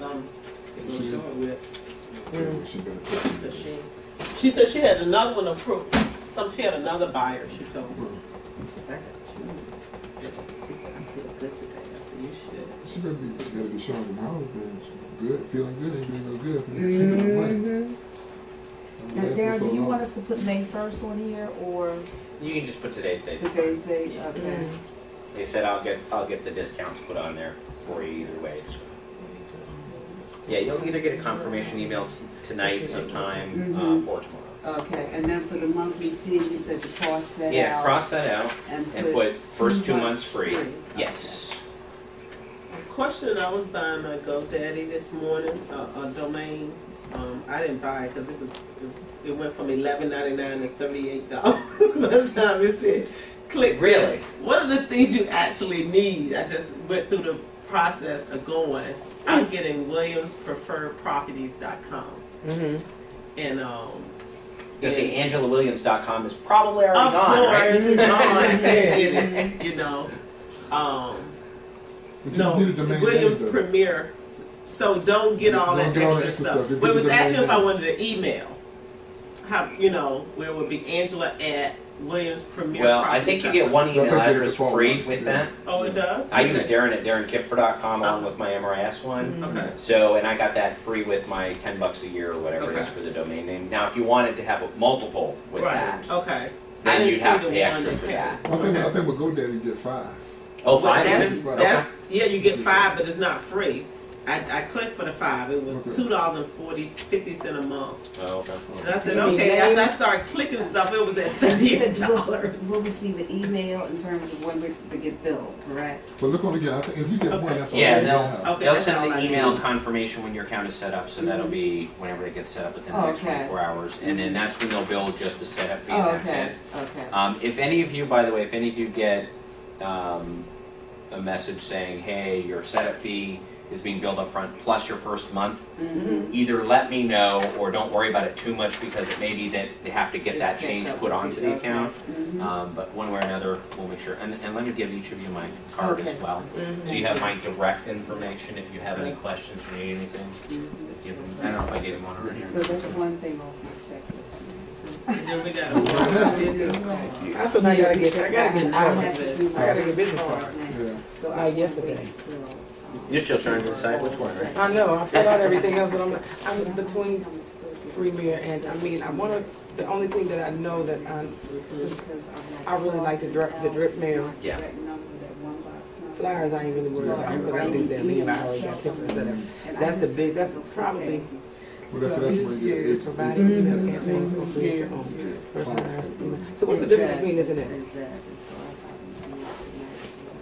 go She- show her with. Mm. She better put Cause she said she had another one approved. She had another buyer. She told me. She said, I got two. She said, I feel good today. I said, you should. She better be showing the house then. Good, feeling good ain't doing no good for the money. Mm-hmm. Now, Darren, do you want us to put May 1st on here or You can just put today's date. Today's date. Yeah. Okay. They said I'll get the discounts put on there for you either way. Yeah, you'll either get a confirmation email tonight sometime Mhm. or tomorrow. Okay. And then for the monthly fee, you said to cross that Yeah, out. cross that out and put first 2 months free. free. Yes. Question, I was buying a GoDaddy this morning, a domain. I didn't buy it because it went from $11.99 to $38 by the time it said click. Really? This. What are the things you actually need? I just went through the process of going. I'm getting WilliamsPreferredProperties.com. Mm-hmm. And Because the AngelaWilliams.com is probably already of gone, course, right? it's gone. I can't get it. You know. But you No, just need a domain Williams name, though. Premier. So don't get all Don't that get all extra the extra stuff. stuff. Just Well, it get was the asking domain if I name. wanted an email. How where it would be Angela at Williams Premier. Well, I think you get one I think email they address default free one. with Yeah. that. Oh, it does. I use Darren at DarrenKipfer.com along with my MRIS one. Okay. So, and I got that free with my $10 a year or whatever it is Okay. for the domain name. Now, if you wanted to have a multiple with Right. that, Okay. I then didn't you'd have see to the pay one extra that for came. that. I think with GoDaddy you get 5. Oh, Well, fine. that's, even? that's yeah. You get 5, but it's not free. I clicked for the 5. It was Okay. $2.50 a month. Oh, okay. And I said, You mean okay. names? After I started clicking stuff, it was at you said $38. we'll receive an email in terms of when they get billed, correct? But look on again, I think if you get Okay. one, that's all Yeah, you they'll have. Okay, they'll that's send all the I email need. confirmation when your account is set up, so that'll be whenever it gets set up within the next Okay. 24 hours, and then that's when they'll bill just the setup fee. Oh, and that's okay. it. Okay. If any of you, by the way, if any of you get a message saying, hey, your setup fee is being billed up front plus your first month, Mm-hmm. either let me know or don't worry about it too much because it may be that they have to get Just that catch change up put with onto you. the account. Mhm. But one way or another, we'll make sure. And let me give each of you my card as Okay. well. So you have my direct information if you have any questions or need anything. Mhm. Give them, I don't know if I gave them one already. So that's one thing off my checklist. And then we got a business card. That's what I gotta get. I gotta get. I have to do I gotta my get business cards cards. now. Yeah. So Like I yesterday. wait till, You're still trying to decide which one, right? I know. I filled out everything else, but I'm between Premier and I want to. The only thing that I know that I really like the drip mail Yeah. flyers. I ain't really worried about because I do them. Even I already got 10% of. That's the big. That's probably Well, that's where you get agents. providing email campaigns or create your own personalized email. So what's the difference between this and that? Exactly. So I thought we'd do this tonight as well.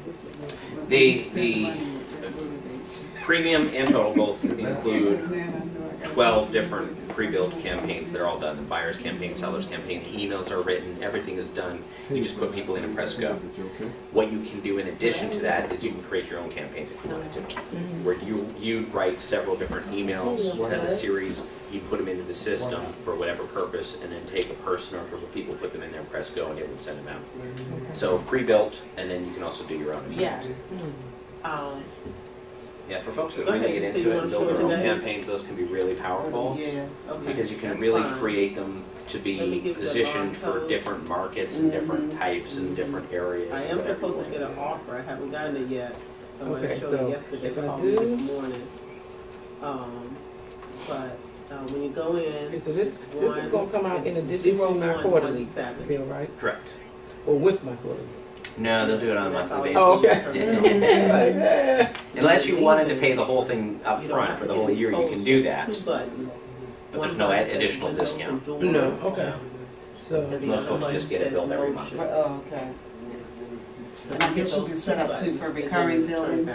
This is what- The- spend the- money with that motivates. Premium and total both include And then I know I gotta 12 do different something. pre-built campaigns. They're all done. The buyer's campaign, seller's campaign, the emails are written, everything is done. You just put people in and press go. Okay. What you can do in addition to that is you can create your own campaigns if you wanted to. Where you write several different emails as a series, you put them into the system for whatever purpose, and then take a person or a group of people, put them in there, press go, and it would send them out. So pre-built, and then you can also do your own if you Yeah. want to. Um, Yeah, for folks that Go really ahead. get So into you it wanna and show build their own today? campaigns, those can be really powerful. Yeah. okay. Because you can That's really fine. create them to Let me be give you the positioned long for code. different markets and different types and different areas. I and am whatever supposed you to want get an offer. I haven't gotten it yet. Somebody Okay, showed so it yesterday. if I Called me do- this morning. But When you go in. Okay, so this is gonna come out in addition to my 0117. quarterly bill, right? Correct. Or with my quarterly? No, they'll do it on a monthly basis. Oh, okay. Unless you wanted to pay the whole thing up front for the whole year, you can do that. But there's no additional discount. No, okay. So, Most folks just get it billed every month. Oh, okay. And I guess you can set up too for recurring billing,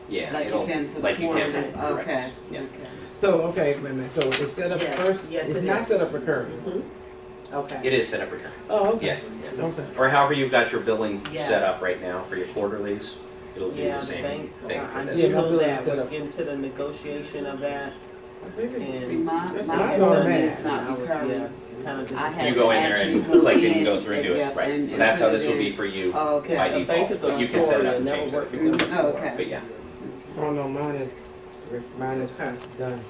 Yeah, like you it'll, can for the like you can quarterly. for, correct. Okay. Yeah. so, okay, wait a minute, so it's set up first, Yes, it's it not is. set up recurring? Okay. It is set up recurring. Oh, okay. Yeah. Okay. Or however you've got your billing Yes. set up right now for your quarterlies, it'll do Yeah, the same bank, thing for I this. Yeah, do my know billing that, set we're up. getting to the negotiation of that, I think it's, See, my That's my not billing bad. is not recurring. kind of just. I have You go to in there actually and go click in and go through and do it, yep, right. and So that's how put this it will be in. for you Oh, okay. by The bank default. is a But you can set it up and story, change it if you never want. Oh, okay. But yeah. oh no, mine is Okay. done.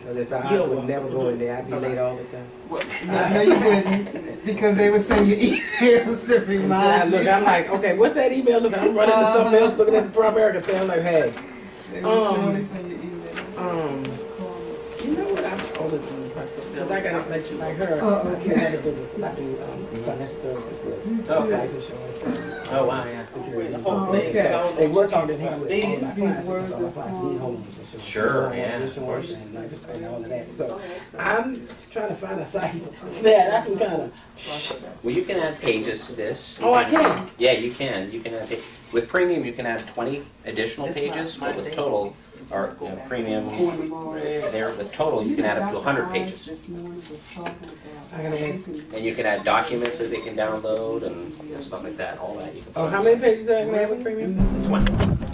Cause if I You're would welcome. never go in there, I'd be late all the time. Well, no, you wouldn't, because they would send you emails to remind Look, you. I'm like, okay, what's that email? Look, I'm running to something else, looking at the Primerica thing. I'm like, hey, They will surely send you email. you know what? I'm older than the person because I got information like her. Oh, I okay. do other business. I do financial services with life insurance. Oh, wow, yeah. Security. The whole So thing. Okay. they work on it here with all my These clients words because all my is clients need home insurance. Sure, yeah, Insurance of course. and all of that. So I'm trying to find a site that I can kind of. Well, you can add pages to this. You Oh, I can. Yeah, you can. You can add with premium. You can add 20 additional That's pages, my but with day. total or premium there with total, you can add up to 100 pages, This morning was talking I about. gotta wait. and you can add documents that they can download and stuff like that. All that. You can Oh, how many pages are I gonna have with premium? 20.